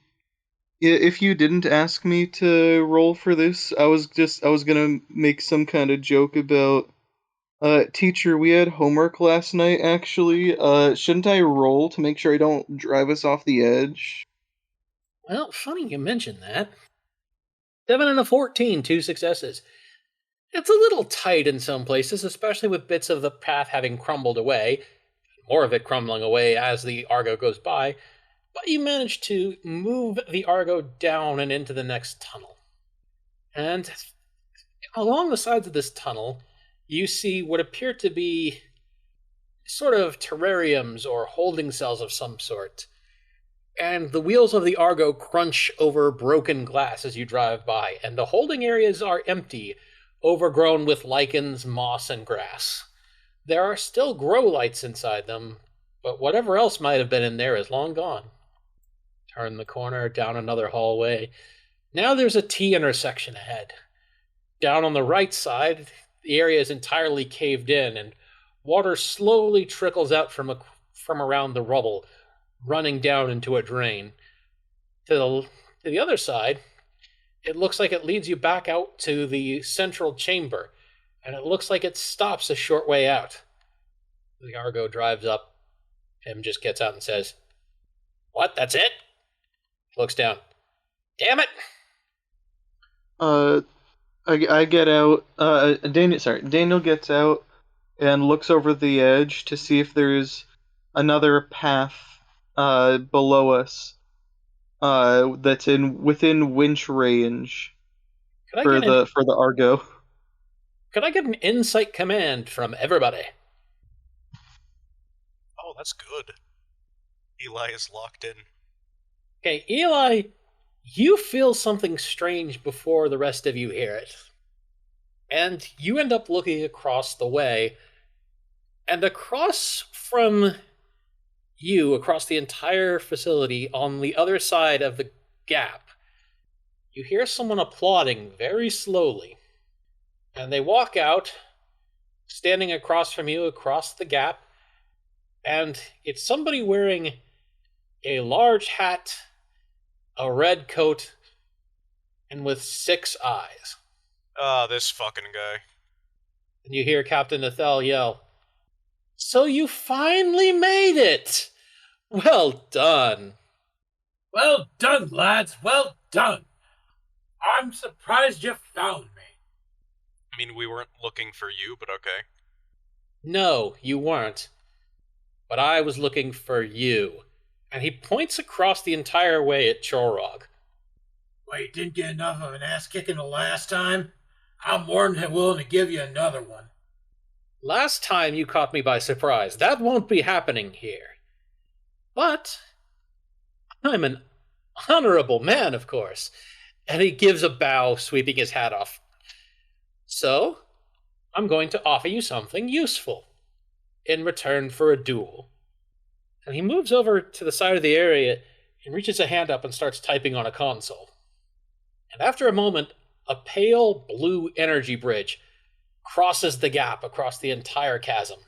If you didn't ask me to roll for this, I was gonna make some kind of joke about, teacher, we had homework last night, actually. Shouldn't I roll to make sure I don't drive us off the edge? Well, funny you mention that. 7 and a 14, 2 successes. It's a little tight in some places, especially with bits of the path having crumbled away, more of it crumbling away as the Argo goes by, but you manage to move the Argo down and into the next tunnel. And along the sides of this tunnel, you see what appear to be sort of terrariums or holding cells of some sort. And the wheels of the Argo crunch over broken glass as you drive by, and the holding areas are empty, overgrown with lichens, moss, and grass. There are still grow lights inside them, but whatever else might have been in there is long gone. Turn the corner, down another hallway. Now there's a T intersection ahead. Down on the right side, the area is entirely caved in, and water slowly trickles out from around the rubble, running down into a drain. To the other side, it looks like it leads you back out to the central chamber, and it looks like it stops a short way out. The Argo drives up. Tim just gets out and says, "What, that's it?" Looks down. "Damn it!" I get out. Daniel gets out and looks over the edge to see if there's another path below us that's within winch range for the Argo. Could I get an insight command from everybody? Oh, that's good. Eli is locked in. Okay, Eli, you feel something strange before the rest of you hear it. And you end up looking across the way, and across from you across the entire facility on the other side of the gap, you hear someone applauding very slowly. And they walk out, standing across from you across the gap, and it's somebody wearing a large hat, a red coat, and with 6 eyes. Ah, this fucking guy. And you hear Captain Ethel yell, "So you finally made it! Well done!" Well done, lads. Well done. I'm surprised you found me. I mean, we weren't looking for you, but okay. No, you weren't. But I was looking for you. And he points across the entire way at Chorog. Well, you didn't get enough of an ass kicking the last time. I'm more than willing to give you another one. Last time you caught me by surprise. That won't be happening here. But I'm an honorable man, of course. And he gives a bow, sweeping his hat off. So, I'm going to offer you something useful in return for a duel. And he moves over to the side of the area and reaches a hand up and starts typing on a console. And after a moment, a pale blue energy bridge crosses the gap across the entire chasm,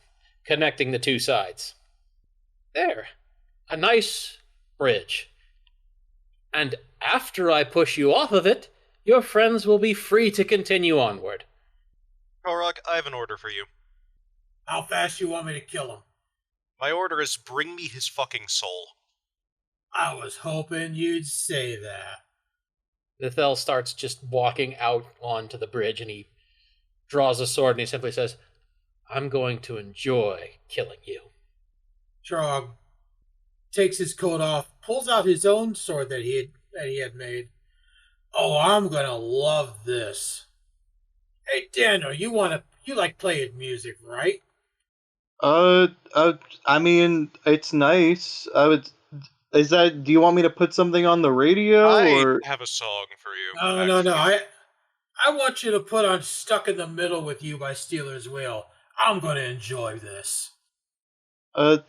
connecting the two sides. There. A nice bridge. And after I push you off of it, your friends will be free to continue onward. Korok, I have an order for you. How fast you want me to kill him? My order is bring me his fucking soul. I was hoping you'd say that. Nithel starts just walking out onto the bridge and he draws a sword and he simply says, "I'm going to enjoy killing you." Trog takes his coat off, pulls out his own sword that he had made. Oh, I'm gonna love this. Hey, Daniel, you like playing music, right? I mean, it's nice. Do you want me to put something on the radio, or? I have a song for you. No. I want you to put on "Stuck in the Middle with You" by Steeler's Wheel. I'm gonna enjoy this. I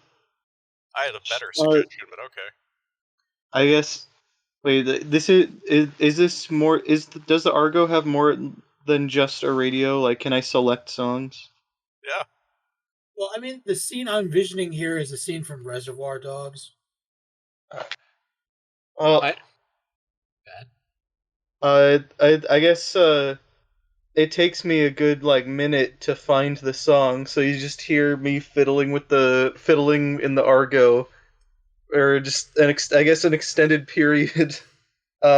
had a better suggestion, but okay. I guess. Wait, this is this more? Does the Argo have more than just a radio? Like, can I select songs? Yeah. Well, I mean, the scene I'm envisioning here is a scene from Reservoir Dogs. I guess it takes me a good minute to find the song, so you just hear me fiddling in the Argo, or just an extended period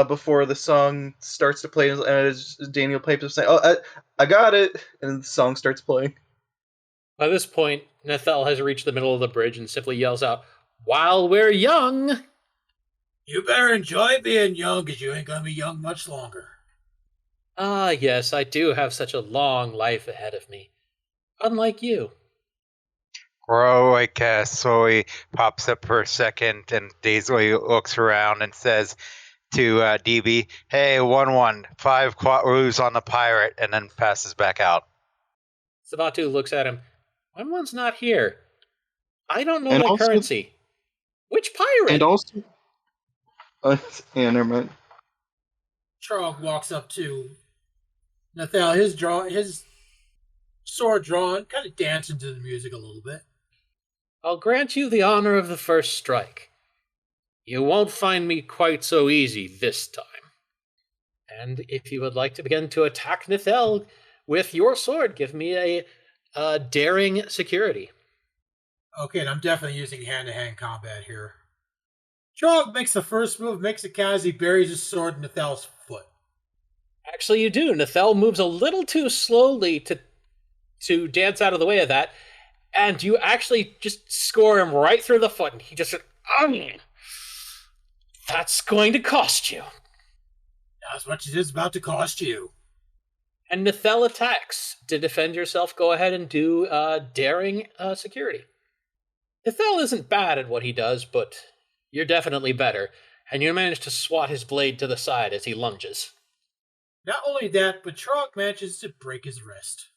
before the song starts to play, and Daniel pipes up saying, "Oh, I got it," and the song starts playing. By this point, Nethel has reached the middle of the bridge and simply yells out, "While we're young!" You better enjoy being young, because you ain't gonna be young much longer. Ah, yes, I do have such a long life ahead of me. Unlike you. Groika Soy pops up for a second and dazedly looks around and says to DB, "Hey, 1-1, 5 quatloos on the pirate," and then passes back out. Savatu looks at him. "1-1's not here. I don't know And my also- currency. Which pirate?" And also, yeah, never mind. Trog walks up to Nathal, his sword drawn, kind of dancing to the music a little bit. "I'll grant you the honor of the first strike. You won't find me quite so easy this time. And if you would like to begin to attack Nithel with your sword, give me a daring security." Okay, and I'm definitely using hand-to-hand combat here. Trog makes the first move, makes it count as he buries his sword in Nathal's foot. Actually, you do. Nithel moves a little too slowly to dance out of the way of that, and you actually just score him right through the foot, and he just said, "That's going to cost you." Not as much as it's about to cost you. And Nithel attacks. To defend yourself, go ahead and do daring security. Nithel isn't bad at what he does, but you're definitely better, and you manage to swat his blade to the side as he lunges. Not only that, but Trog manages to break his wrist.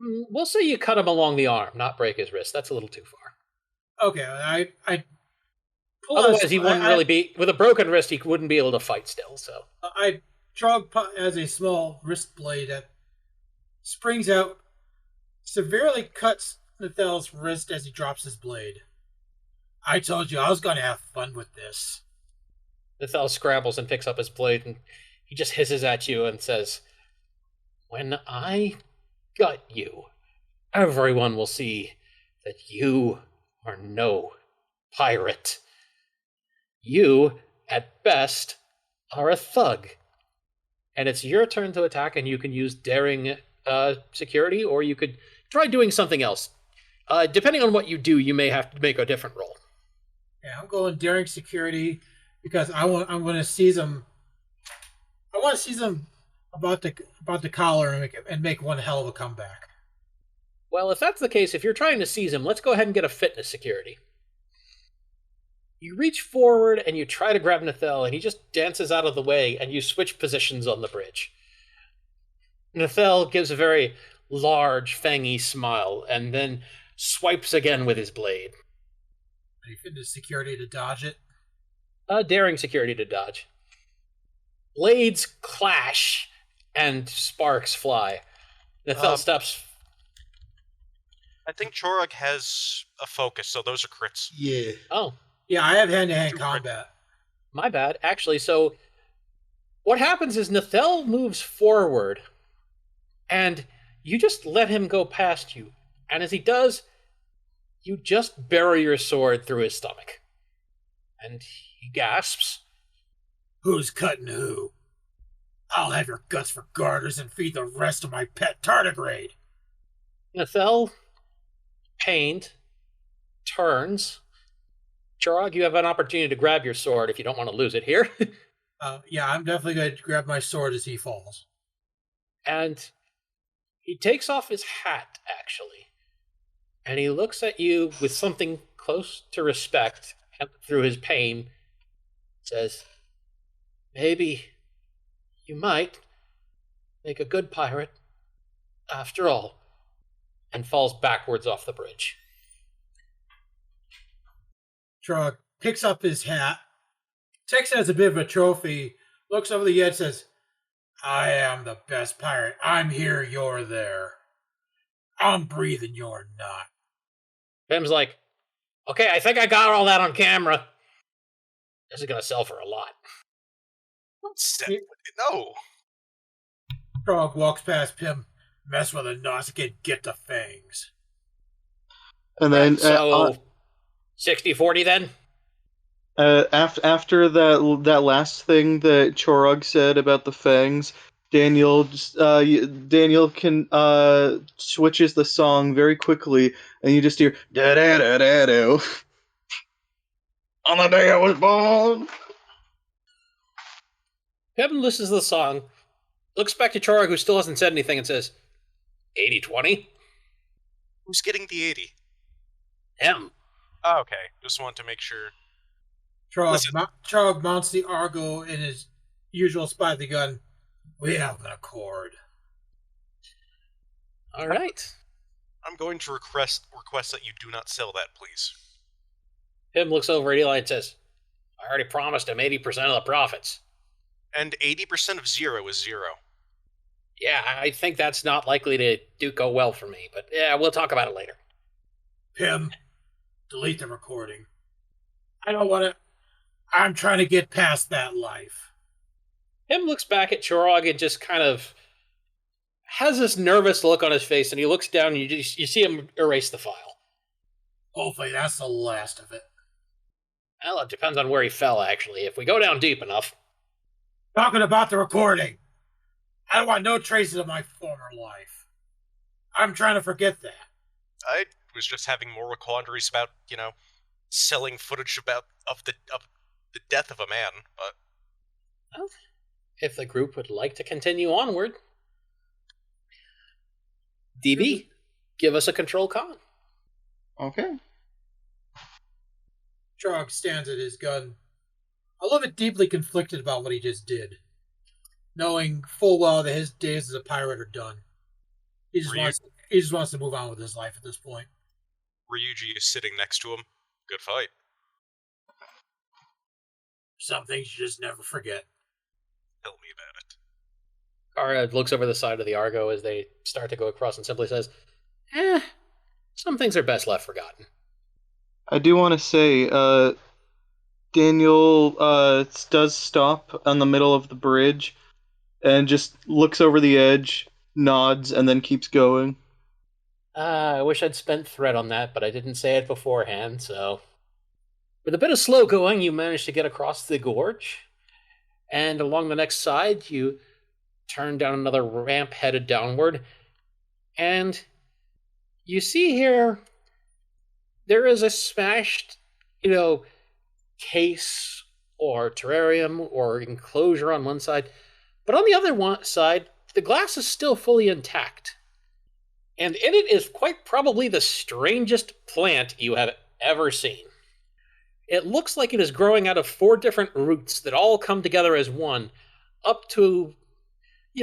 We'll say you cut him along the arm, not break his wrist. That's a little too far. Okay, I pull out. Otherwise, he wouldn't really be with a broken wrist. He wouldn't be able to fight still. So Trog has a small wrist blade that springs out, severely cuts Nathel's wrist as he drops his blade. I told you I was going to have fun with this. Nathel scrambles and picks up his blade, and he just hisses at you and says, "When I gut you, everyone will see that you are no pirate. You, at best, are a thug. And it's your turn to attack, and you can use daring security, or you could try doing something else. Depending on what you do, you may have to make a different roll." Yeah, I'm going daring security because I'm going to seize him. I want to seize him about the collar and make one hell of a comeback. Well, if that's the case, if you're trying to seize him, let's go ahead and get a fitness security. You reach forward and you try to grab Nathel, and he just dances out of the way, and you switch positions on the bridge. Nathel gives a very large, fangy smile, and then swipes again with his blade. Are you fitness security to dodge it? Daring security to dodge. Blades clash, and sparks fly. Nathel steps. I think Chorog has a focus, so those are crits. Yeah. Oh, Yeah, I have hand-to-hand combat. my bad. Actually, so what happens is Nathel moves forward, and you just let him go past you. And as he does, you just bury your sword through his stomach. And he gasps. Who's cutting who? I'll have your guts for garters and feed the rest of my pet tardigrade. Nathel, pained, turns. Chorog, you have an opportunity to grab your sword if you don't want to lose it here. Yeah, I'm definitely going to grab my sword as he falls. And he takes off his hat, actually. And he looks at you with something close to respect through his pain. Says, "Maybe you might make a good pirate after all." And falls backwards off the bridge. Trog picks up his hat, takes it as a bit of a trophy, looks over the edge, says, "I am the best pirate. I'm here, you're there. I'm breathing, you're not." Pim's like, "Okay, I think I got all that on camera." This is going to sell for a lot. No. Trog walks past Pim. "Mess with a Nausicaa, get the fangs." And then So, 60-40 then? after that last thing that Chorog said about the fangs, Daniel can switches the song very quickly, and you just hear da da da da da. On the day I was born. Pim listens to the song, looks back to Chorog, who still hasn't said anything, and says, 80-20? Who's getting the 80? Him. Oh, okay. Just wanted to make sure. Trog mounts the Argo in his usual spot of the gun. "We have an accord." All right. I'm going to request that you do not sell that, please. Pim looks over at Eli and says, "I already promised him 80% of the profits." And 80% of 0 is 0. Yeah, I think that's not likely to go well for me, but yeah, we'll talk about it later. Pim, delete the recording. I don't want to. I'm trying to get past that life. Pim looks back at Chorog and just kind of has this nervous look on his face, and he looks down and you see him erase the file. Hopefully that's the last of it. Well, it depends on where he fell, actually. If we go down deep enough. Talking about the recording. I don't want no traces of my former life. I'm trying to forget that. I was just having moral quandaries about, selling footage of the death of a man, but... Well, if the group would like to continue onward. DB, give us a control con. Okay. Trog stands at his gun, a little bit deeply conflicted about what he just did, knowing full well that his days as a pirate are done. He just wants to move on with his life at this point. Ryuji is sitting next to him. Good fight. Some things you just never forget. Tell me about it. Kara looks over the side of the Argo as they start to go across and simply says, some things are best left forgotten. I do want to say, Daniel does stop on the middle of the bridge and just looks over the edge, nods, and then keeps going. I wish I'd spent thread on that, but I didn't say it beforehand, so... With a bit of slow going, you manage to get across the gorge, and along the next side, you turn down another ramp headed downward, and you see here there is a smashed, case or terrarium or enclosure on one side, but on the other side, the glass is still fully intact. And in it is quite probably the strangest plant you have ever seen. It looks like it is growing out of 4 different roots that all come together as one, up to,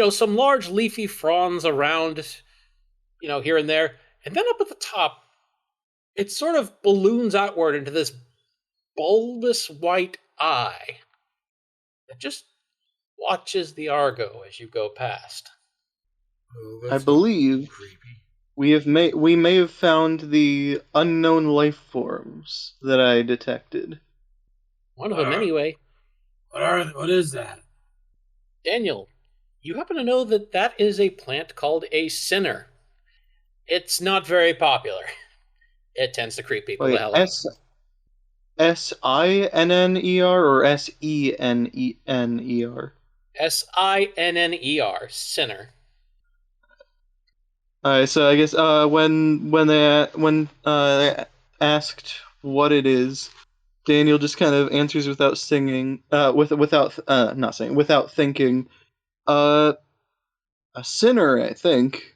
some large leafy fronds around, here and there. And then up at the top, it sort of balloons outward into this bulbous white eye that just watches the Argo as you go past. Oh, I that's believe creepy. we may have found the unknown life forms that I detected. One of them, anyway. What is that? Daniel, you happen to know that is a plant called a sinner. It's not very popular. It tends to creep people the hell out. Sinner or Senner? Sinner, sinner. Alright, so I guess when they asked what it is, Daniel just kind of answers without thinking. A sinner, I think.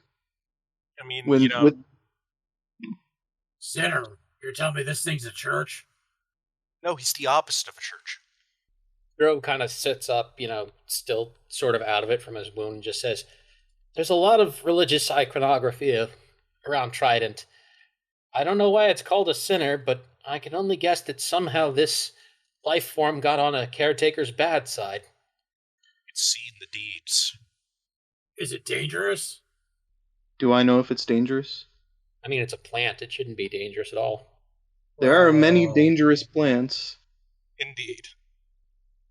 I mean, Sinner? You're telling me this thing's a church? No, he's the opposite of a church. Grove kind of sits up, still sort of out of it from his wound, and just says, there's a lot of religious iconography around Trident. I don't know why it's called a sinner, but I can only guess that somehow this life form got on a caretaker's bad side. It's seen the deeds. Is it dangerous? Do I know if it's dangerous? I mean, it's a plant. It shouldn't be dangerous at all. There are many dangerous plants. Indeed.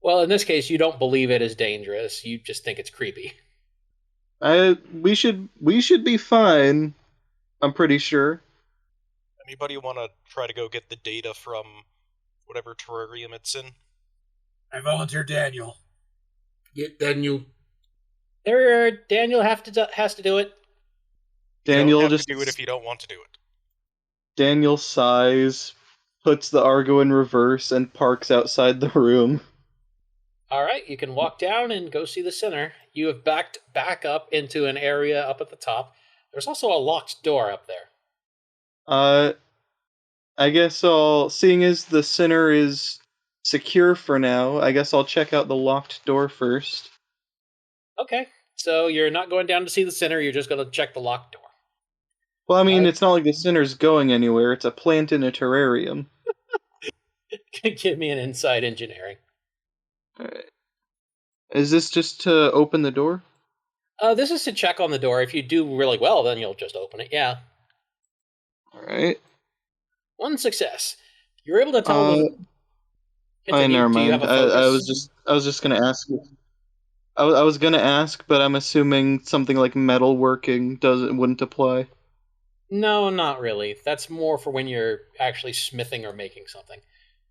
Well, in this case, you don't believe it is dangerous. You just think it's creepy. We should be fine. I'm pretty sure. Anybody want to try to go get the data from whatever terrarium it's in? I volunteer Daniel. Yeah, Daniel. Daniel has to do it. Daniel you don't have just to do it if you don't want to do it. Daniel sighs, puts the Argo in reverse, and parks outside the room. All right, you can walk down and go see the sinner. You have backed back up into an area up at the top. There's also a locked door up there. I guess seeing as the sinner is secure for now, I guess I'll check out the locked door first. Okay, so you're not going down to see the sinner, you're just going to check the locked door. Well, I mean, it's not like the sinner's going anywhere. It's a plant in a terrarium. Give me an inside engineering. Alright. Is this just to open the door? This is to check on the door. If you do really well, then you'll just open it, yeah. Alright. One success. You're able to tell them... Never Do you mind. have a focus? I was just gonna ask you. I was gonna ask, but I'm assuming something like metalworking wouldn't apply. No, not really. That's more for when you're actually smithing or making something.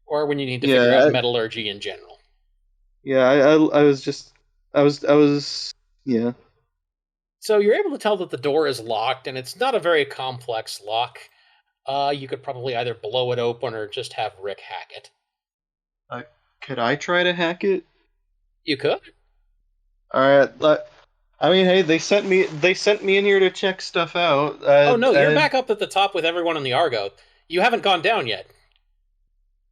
Or when you need to figure out metallurgy in general. Yeah, I was yeah. So you're able to tell that the door is locked, and it's not a very complex lock. You could probably either blow it open or just have Rick hack it. Could I try to hack it? You could. Alright, I mean, hey, they sent me in here to check stuff out. Oh no, you're back up at the top with everyone in the Argo. You haven't gone down yet.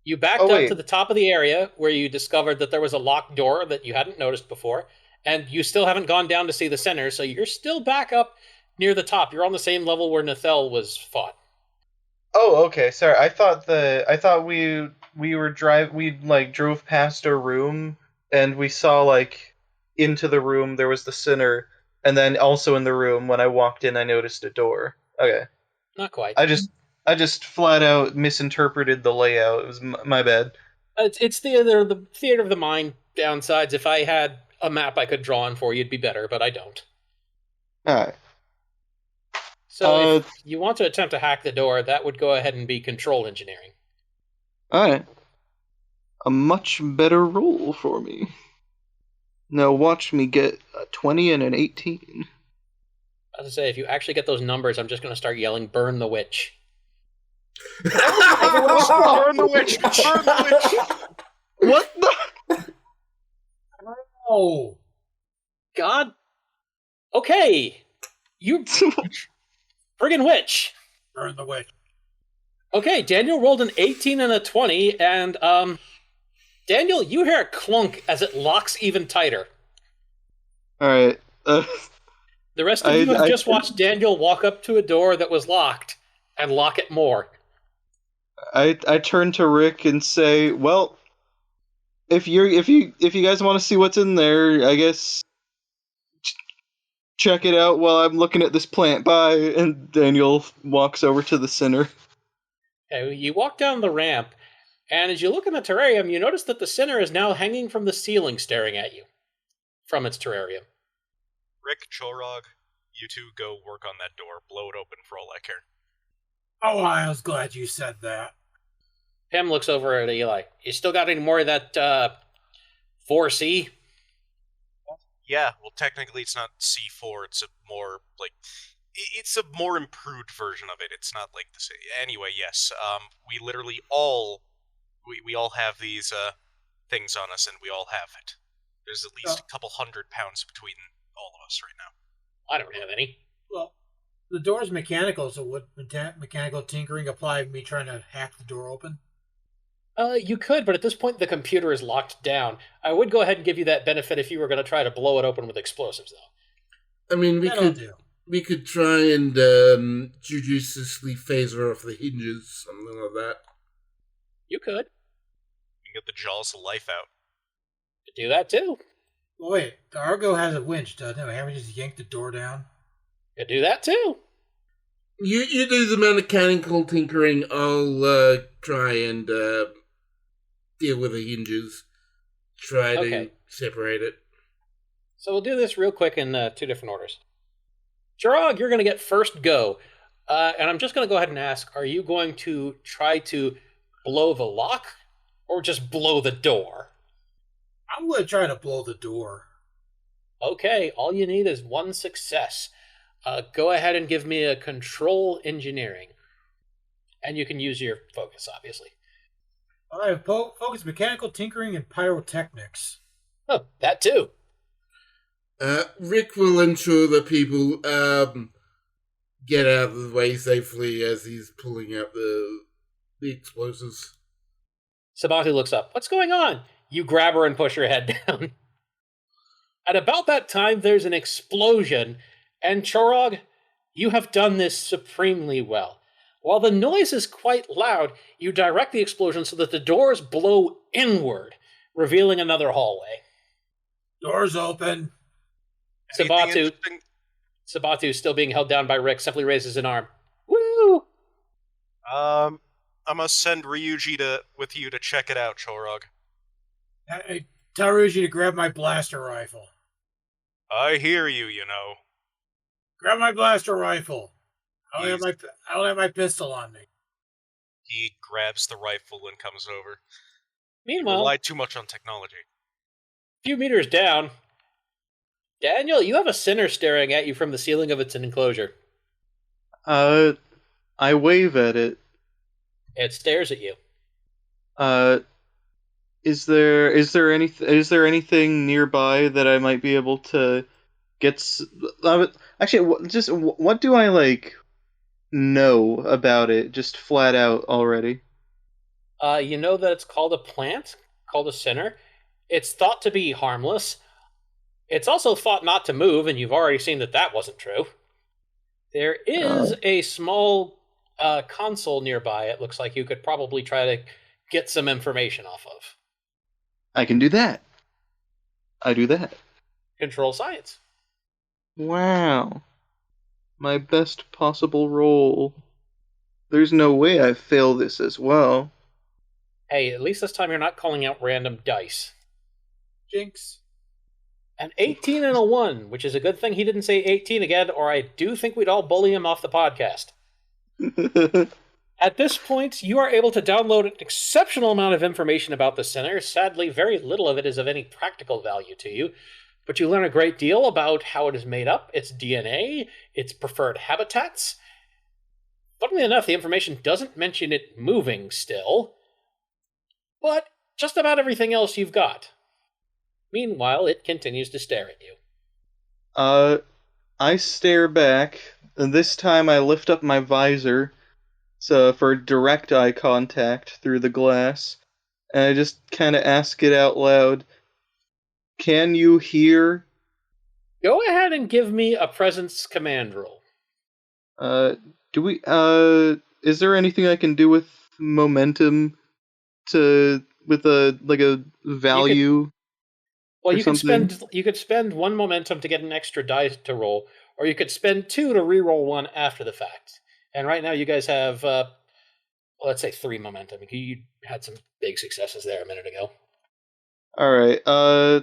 You backed up to the top of the area where you discovered that there was a locked door that you hadn't noticed before, and you still haven't gone down to see the center, so you're still back up near the top. You're on the same level where Nathel was fought. Oh, okay. Sorry. I thought we drove past a room and we saw like into the room there was the center, and then also in the room when I walked in I noticed a door. Okay. Not quite. I just flat out misinterpreted the layout. It was my bad. It's the theater of the mind downsides. If I had a map I could draw on for you, it'd be better, but I don't. All right. So if you want to attempt to hack the door, that would go ahead and be control engineering. All right. A much better roll for me. Now watch me get a 20 and an 18. As I say, if you actually get those numbers, I'm just going to start yelling, "Burn the witch!" Everyone else, burn the witch! Burn the witch! What the? Oh, God. Okay, you friggin' witch. Burn the witch. Okay, Daniel rolled an 18 and a 20, and Daniel, you hear a clunk as it locks even tighter. All right. The rest of you have just watched Daniel walk up to a door that was locked and lock it more. I turn to Rick and say, "Well, if you guys want to see what's in there, I guess check it out while I'm looking at this plant." Bye. And Daniel walks over to the center. Okay, you walk down the ramp, and as you look in the terrarium, you notice that the center is now hanging from the ceiling, staring at you from its terrarium. Rick, Chorog, you two go work on that door. Blow it open for all I care. Oh, I was glad you said that. Pim looks over at Eli. You still got any more of that 4C? Yeah, well, technically it's not C4. It's a more it's a more improved version of it. It's not like the C. Anyway, yes. We literally all we all have these things on us, and we all have it. There's at least a couple 100 pounds between all of us right now. I don't have any. Well, the door's mechanical, so would mechanical tinkering apply to me trying to hack the door open? You could, but at this point the computer is locked down. I would go ahead and give you that benefit if you were going to try to blow it open with explosives, though. I mean, we could try and judiciously phaser off the hinges, something like that. You could. You can get the jaws of life out. Could do that too. Well, wait, the Argo has a winch, doesn't it? Haven't we just yanked the door down? Could do that too. You do the mechanical tinkering. I'll try and deal with the hinges. Try to separate it. So we'll do this real quick in two different orders. Jirog, you're going to get first go. And I'm just going to go ahead and ask, are you going to try to blow the lock or just blow the door? I'm going to try to blow the door. Okay, all you need is one success. Go ahead and give me a control engineering. And you can use your focus, obviously. I have focus mechanical tinkering and pyrotechnics. Oh, that too. Rick will ensure that people get out of the way safely as he's pulling out the explosives. Sabatu looks up. What's going on? You grab her and push her head down. At about that time, there's an explosion, and Chorog, you have done this supremely well. While the noise is quite loud, you direct the explosion so that the doors blow inward, revealing another hallway. Doors open. Sabatu, still being held down by Rick, simply raises an arm. Woo! I'm gonna send Ryuji with you to check it out, Chorog. I tell Ryuji to grab my blaster rifle. I hear you, you know. Grab my blaster rifle. I don't have my pistol on me. He grabs the rifle and comes over. Meanwhile, you rely too much on technology. A few meters down, Daniel, you have a sinner staring at you from the ceiling of its enclosure. I wave at it. It stares at you. Is there anything nearby that I might be able to get? Actually, what do I know about it? Just flat out already. You know that it's called a plant, called a sinner. It's thought to be harmless. It's also thought not to move, and you've already seen that wasn't true. There is a small console nearby, it looks like you could probably try to get some information off of. I can do that. I do that. Control science. Wow. My best possible roll. There's no way I fail this as well. Hey, at least this time you're not calling out random dice. Jinx. An 18 and a 1, which is a good thing he didn't say 18 again, or I do think we'd all bully him off the podcast. At this point, you are able to download an exceptional amount of information about the center. Sadly, very little of it is of any practical value to you, but you learn a great deal about how it is made up, its DNA, its preferred habitats. Funnily enough, the information doesn't mention it moving still, but just about everything else you've got. Meanwhile, it continues to stare at you. I stare back, and this time I lift up my visor, so for direct eye contact through the glass, and I just kind of ask it out loud. Can you hear? Go ahead and give me a presence command roll. Is there anything I can do with momentum with a value? Well, or something? you could spend 1 momentum to get an extra die to roll, or you could spend 2 to re-roll 1 after the fact. And right now you guys have, let's say 3 momentum. You had some big successes there a minute ago. All right. I'll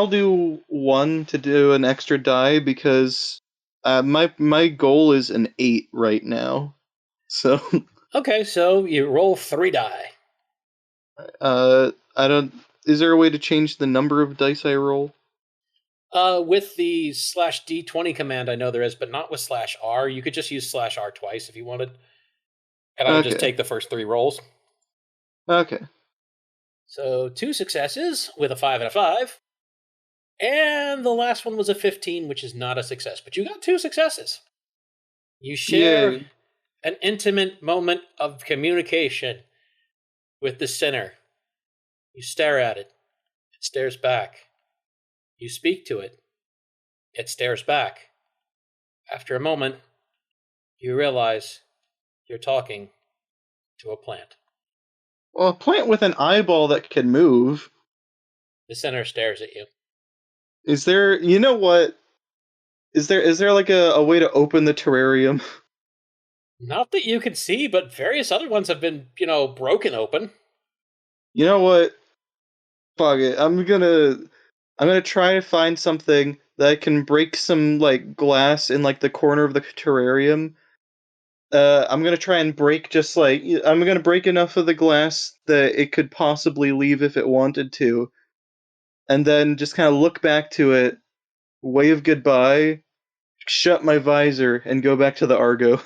do 1 to do an extra die because my goal is an 8 right now. So Okay, so you roll 3 die. is there a way to change the number of dice I roll? With the /D20 command, I know there is, but not with /R. You could just use /R twice if you wanted. And I would just Okay. take the first 3 rolls. Okay. So 2 successes with a 5 and a 5. And the last one was a 15, which is not a success. But you got 2 successes. You share Yay. an intimate moment of communication with the center. You stare at it. It stares back. You speak to it. It stares back. After a moment, you realize you're talking to a plant. Well, a plant with an eyeball that can move. The center stares at you. Is there? You know what? Is there like a way to open the terrarium? Not that you can see, but various other ones have been, broken open. You know what? Fuck it. I'm gonna try to find something that can break some like glass in like the corner of the terrarium. I'm gonna try and break I'm gonna break enough of the glass that it could possibly leave if it wanted to, and then just kind of look back to it, wave goodbye, shut my visor, and go back to the Argo.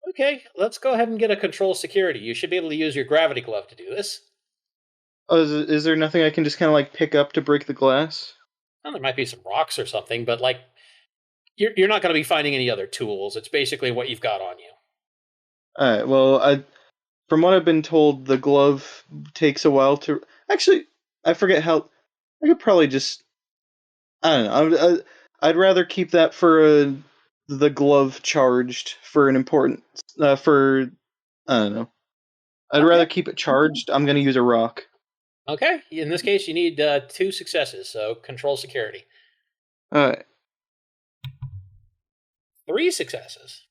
Okay, let's go ahead and get a control security. You should be able to use your gravity glove to do this. Oh, is there nothing I can just kind of like pick up to break the glass? Well, there might be some rocks or something, but you're not going to be finding any other tools. It's basically what you've got on you. Alright, well, from what I've been told, the glove takes a while to... Actually, I forget how... I could probably just... I don't know. I'd rather keep that for the glove charged for an important... I don't know. I'd rather keep it charged. I'm going to use a rock. Okay, in this case, you need 2 successes, so control security. Alright. 3 successes.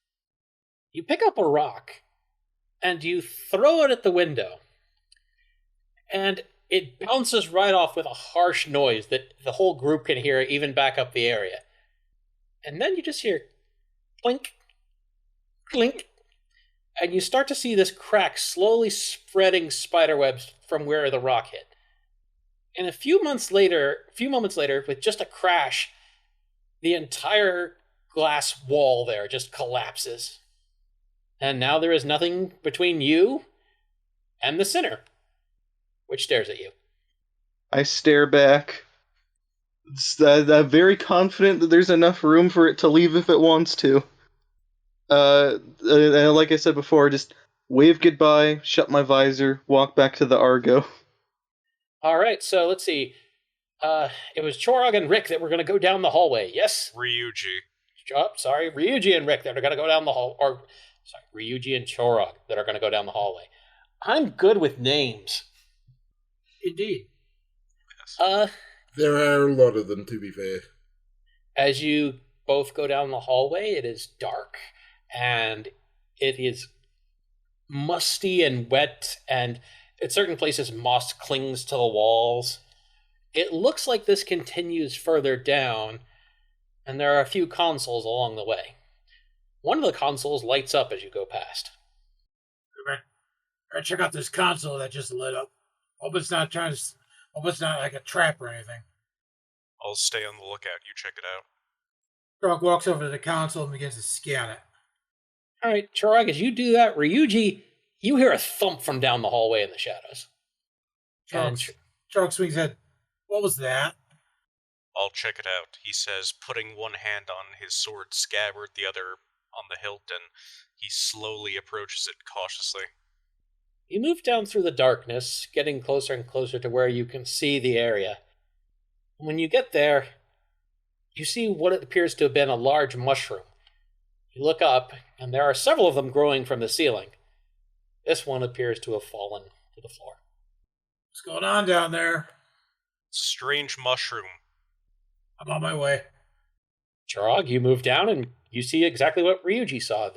You pick up a rock, and you throw it at the window, and it bounces right off with a harsh noise that the whole group can hear even back up the area. And then you just hear clink, clink, and you start to see this crack slowly spreading spiderwebs from where the rock hit. And a few moments later, with just a crash, the entire glass wall there just collapses. And now there is nothing between you and the center, which stares at you. I stare back. I'm very confident that there's enough room for it to leave if it wants to. And like I said before, just wave goodbye, shut my visor, walk back to the Argo. All right, so let's see. It was Chorog and Rick that were going to go down the hallway, yes? Ryuji. Sorry, Ryuji and Rick that are going to go down the hall, or sorry, Ryuji and Chorog that are going to go down the hallway. I'm good with names. Indeed. There are a lot of them, to be fair. As you both go down the hallway, it is dark, and it is musty and wet, and at certain places moss clings to the walls. It looks like this continues further down, and there are a few consoles along the way. One of the consoles lights up as you go past. All right, check out this console that just lit up. Hope it's not like a trap or anything. I'll stay on the lookout. You check it out. Trelk walks over to the console and begins to scan it. All right, Chirag, as you do that, Ryuji, you hear a thump from down the hallway in the shadows. Trelk swings head. What was that? I'll check it out, he says, putting one hand on his sword scabbard, the other on the hilt, and he slowly approaches it cautiously. You move down through the darkness, getting closer and closer to where you can see the area. When you get there, you see what appears to have been a large mushroom. You look up, and there are several of them growing from the ceiling. This one appears to have fallen to the floor. What's going on down there? Strange mushroom. I'm on my way. Chirag, you move down, and you see exactly what Ryuji saw.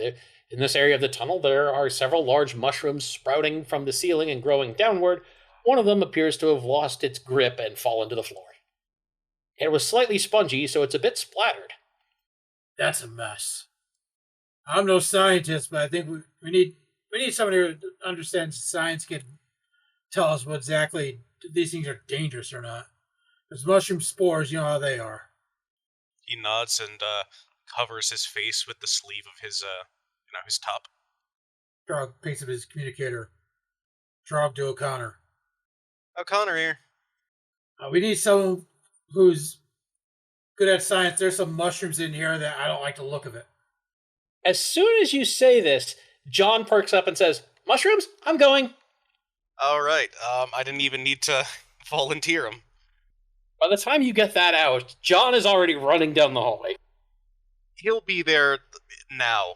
In this area of the tunnel, there are several large mushrooms sprouting from the ceiling and growing downward. One of them appears to have lost its grip and fallen to the floor. It was slightly spongy, so it's a bit splattered. That's a mess. I'm no scientist, but I think we need somebody who understands science can tell us what exactly these things are dangerous or not. Because mushroom spores, you know how they are. He nods and covers his face with the sleeve of his top. Trog picks up his communicator. Trog to O'Connor. O'Connor here. We need someone who's good at science. There's some mushrooms in here that I don't like the look of it. As soon as you say this, John perks up and says, "Mushrooms? I'm going." All right. I didn't even need to volunteer him. By the time you get that out, John is already running down the hallway. He'll be there now.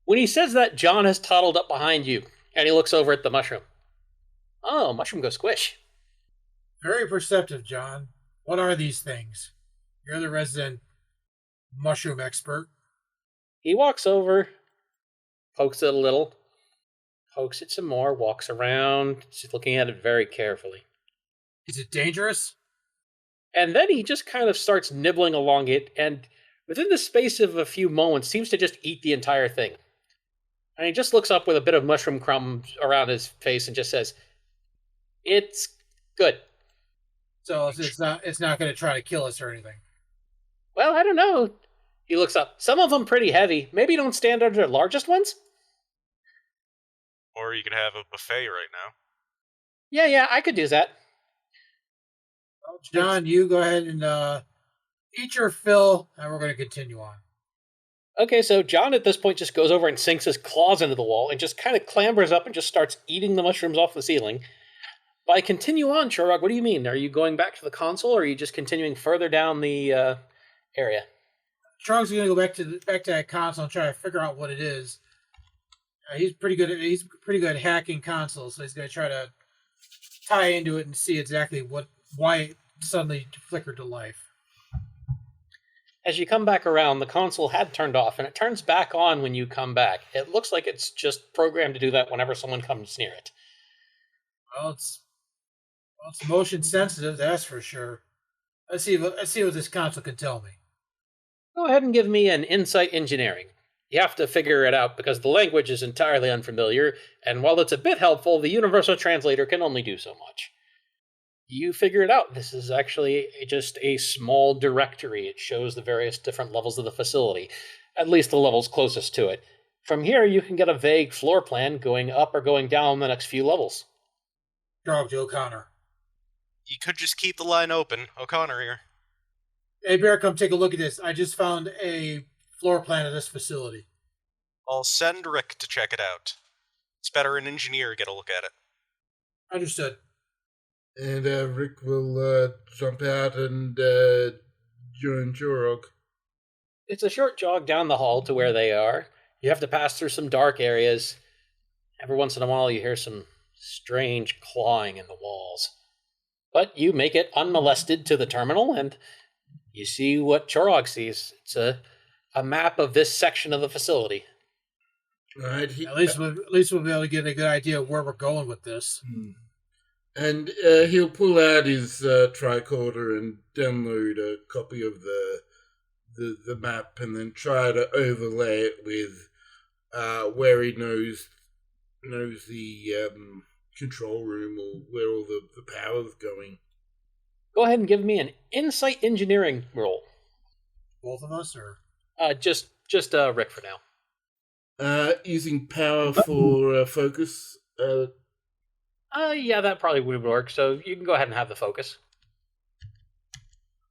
When he says that, John has toddled up behind you, and he looks over at the mushroom. Oh, mushroom goes squish. Very perceptive, John. What are these things? You're the resident mushroom expert. He walks over, pokes it a little, pokes it some more, walks around, just looking at it very carefully. Is it dangerous? And then he just kind of starts nibbling along it, and within the space of a few moments, seems to just eat the entire thing. And he just looks up with a bit of mushroom crumbs around his face and just says, "It's good." So it's not going to try to kill us or anything. Well, I don't know. He looks up. Some of them pretty heavy. Maybe don't stand under the largest ones? Or you could have a buffet right now. Yeah, I could do that. Well, John, you go ahead and eat your fill, and we're going to continue on. Okay, so John at this point just goes over and sinks his claws into the wall and just kind of clambers up and just starts eating the mushrooms off the ceiling. By continue on, Chirag, what do you mean? Are you going back to the console, or are you just continuing further down the area? Trog's going to go back to that console and try to figure out what it is. He's pretty good at hacking consoles, so he's going to try to tie into it and see exactly why it suddenly flickered to life. As you come back around, the console had turned off, and it turns back on when you come back. It looks like it's just programmed to do that whenever someone comes near it. Well, it's motion sensitive, that's for sure. Let's see what this console can tell me. Go ahead and give me an insight engineering. You have to figure it out because the language is entirely unfamiliar, and while it's a bit helpful, the universal translator can only do so much. You figure it out. This is actually just a small directory. It shows the various different levels of the facility, at least the levels closest to it. From here, you can get a vague floor plan going up or going down the next few levels. Trog to O'Connor. You could just keep the line open. O'Connor here. Hey, Bear, come take a look at this. I just found a floor plan of this facility. I'll send Rick to check it out. It's better an engineer get a look at it. Understood. And Rick will jump out and join Chorog. It's a short jog down the hall to where they are. You have to pass through some dark areas. Every once in a while, you hear some strange clawing in the walls. But you make it unmolested to the terminal, and you see what Chorog sees. It's a map of this section of the facility. Right. At least we'll be able to get a good idea of where we're going with this. And he'll pull out his tricorder and download a copy of the map, and then try to overlay it with where he knows the control room or where all the power's going. Go ahead and give me an insight engineering roll. Both of us, or Just Rick for now. Using power for focus. Yeah, that probably would work. So you can go ahead and have the focus.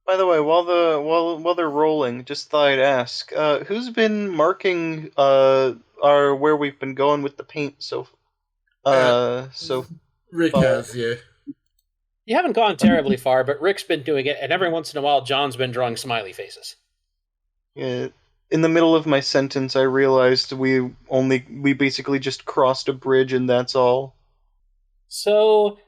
By the way, while they're rolling, just thought I'd ask, who's been marking our where we've been going with the paint so Rick has, yeah. You haven't gone terribly far, but Rick's been doing it, and every once in a while, John's been drawing smiley faces. Yeah, in the middle of my sentence, I realized we basically just crossed a bridge and that's all. So,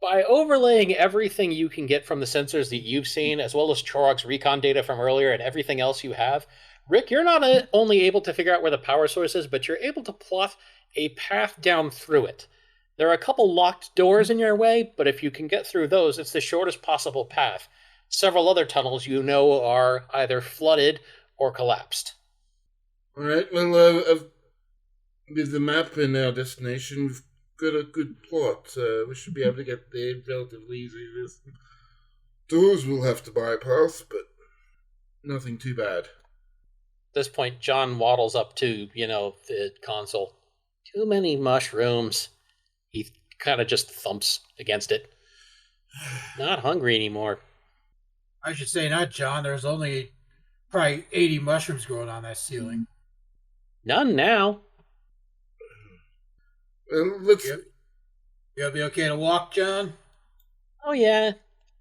by overlaying everything you can get from the sensors that you've seen, as well as Chorog's recon data from earlier and everything else you have, Rick, you're not only able to figure out where the power source is, but you're able to plot a path down through it. There are a couple locked doors in your way, but if you can get through those, it's the shortest possible path. Several other tunnels you know are either flooded or collapsed. Alright, well, with the map and our destination, we've got a good plot. We should be able to get there relatively easily. There's doors we'll have to bypass, but nothing too bad. At this point, John waddles up to, the console. Too many mushrooms. He kind of just thumps against it. Not hungry anymore. I should say not, John. There's only probably 80 mushrooms growing on that ceiling. None now. Let's... You'll be okay to walk, John? Oh yeah,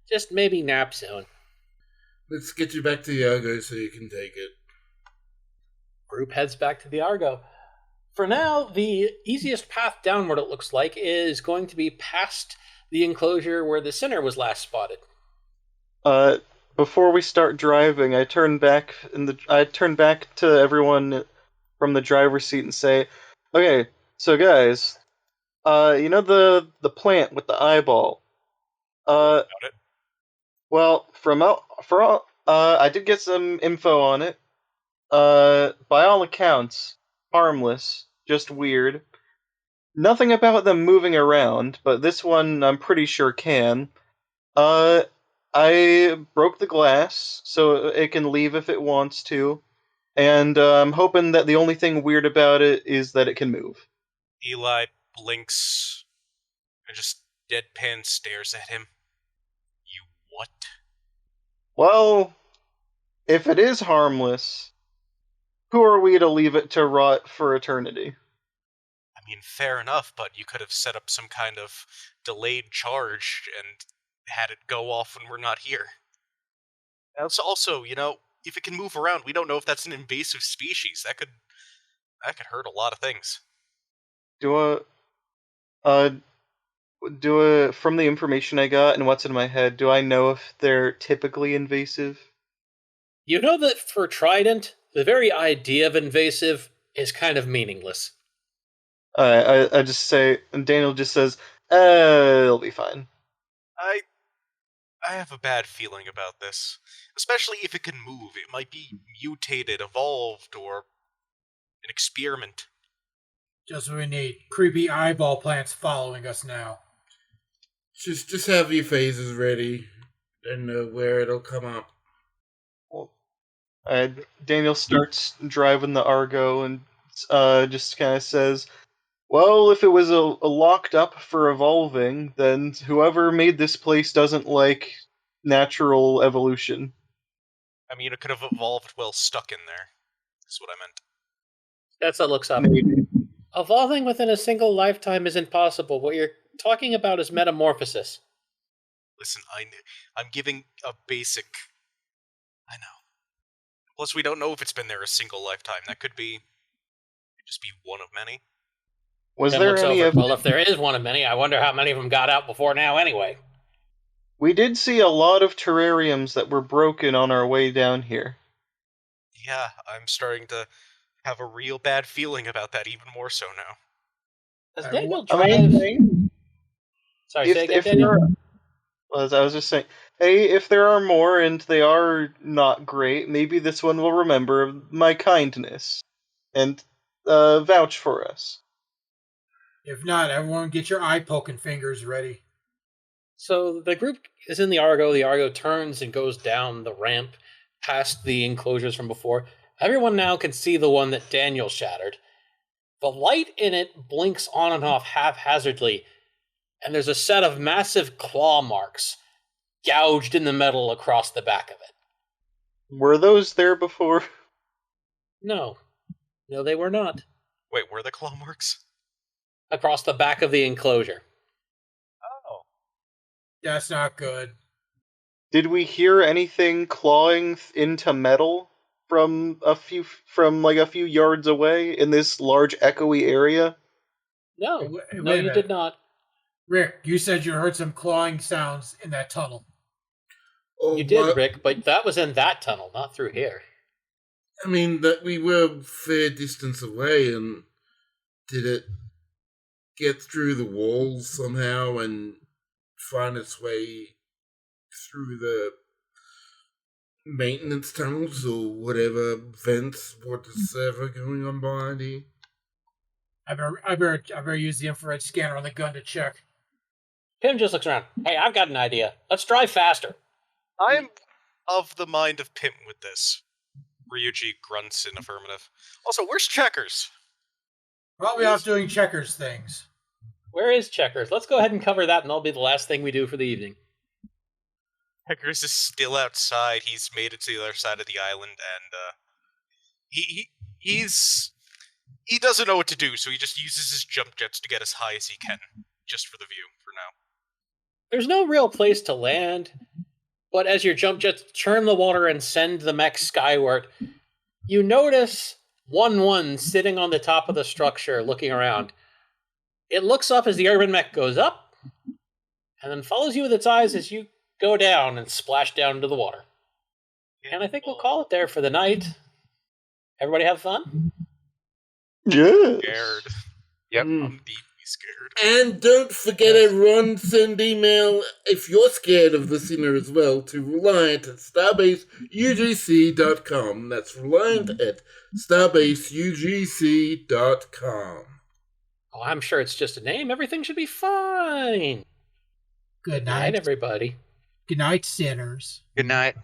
just maybe nap soon. Let's get you back to the Argo so you can take it. Group heads back to the Argo. For now, the easiest path downward, it looks like, is going to be past the enclosure where the sinner was last spotted. Before we start driving, I turn back to everyone from the driver's seat and say, "Okay, so guys, the plant with the eyeball. Got it. Well, I did get some info on it. By all accounts, harmless, just weird. Nothing about them moving around, but this one I'm pretty sure can. I broke the glass, so it can leave if it wants to, and I'm hoping that the only thing weird about it is that it can move." Eli blinks and just deadpan stares at him. You what? Well, if it is harmless, who are we to leave it to rot for eternity? I mean, fair enough, but you could have set up some kind of delayed charge and had it go off when we're not here. Also, if it can move around, we don't know if that's an invasive species. That could hurt a lot of things. From the information I got and what's in my head, do I know if they're typically invasive? You know that for Trident, the very idea of invasive is kind of meaningless. I just say, and Daniel just says, it'll be fine. I have a bad feeling about this. Especially if it can move. It might be mutated, evolved, or an experiment. Just what we need. Creepy eyeball plants following us now. Just have your phases ready and know where it'll come up. Daniel starts driving the Argo and just kind of says, "Well, if it was a locked up for evolving, then whoever made this place doesn't like natural evolution." I mean, it could have evolved while stuck in there. That's what I meant. That's what looks up. Maybe. Evolving within a single lifetime isn't possible. What you're talking about is metamorphosis. Listen, I'm giving a basic... I know. Plus, we don't know if it's been there a single lifetime. That could just be one of many. Was Tim there looks any over. of? Well, if there is one of many, I wonder how many of them got out before now anyway. We did see a lot of terrariums that were broken on our way down here. Yeah, I'm starting to have a real bad feeling about that, even more so now. Does Daniel I drive? mean, Sorry, if say again, if there Daniel? are, as I was just saying, hey, if there are more and they are not great, maybe this one will remember my kindness and vouch for us. If not, everyone get your eye poking fingers ready. So the group is in the Argo. The Argo turns and goes down the ramp past the enclosures from before. Everyone now can see the one that Daniel shattered. The light in it blinks on and off haphazardly, and there's a set of massive claw marks gouged in the metal across the back of it. Were those there before? No, they were not. Wait, were the claw marks? Across the back of the enclosure. Oh. That's not good. Did we hear anything clawing into metal from a few yards away in this large echoey area? No, Hey, wait a you minute. did not. Rick, you said you heard some clawing sounds in that tunnel. Oh, You did, what- Rick, but that was in that tunnel, not through here. I mean, that we were a fair distance away, and did it get through the walls somehow and find its way through the maintenance tunnels or whatever vents? What the server going on behind here? I better use the infrared scanner on the gun to check. Pim just looks around. Hey, I've got an idea. Let's drive faster. I'm of the mind of Pim with this. Ryuji grunts in affirmative. Also, where's Checkers? Probably off doing checkers things. Where is Checkers? Let's go ahead and cover that, and that'll be the last thing we do for the evening. Checkers is still outside. He's made it to the other side of the island, and he doesn't know what to do, so he just uses his jump jets to get as high as he can, just for the view for now. There's no real place to land, but as your jump jets churn the water and send the mech skyward, you notice 1-1 sitting on the top of the structure looking around. It looks up as the urban mech goes up, and then follows you with its eyes as you go down and splash down into the water. And I think we'll call it there for the night. Everybody have fun? Yes. Scared. Yep. I'm deeply scared. And don't forget, everyone, send email if you're scared of the sinner as well to Reliant at starbaseugc.com. That's Reliant at starbaseugc.com. Oh, I'm sure it's just a name. Everything should be fine. Good Night, night. everybody. Good night, sinners. Good night.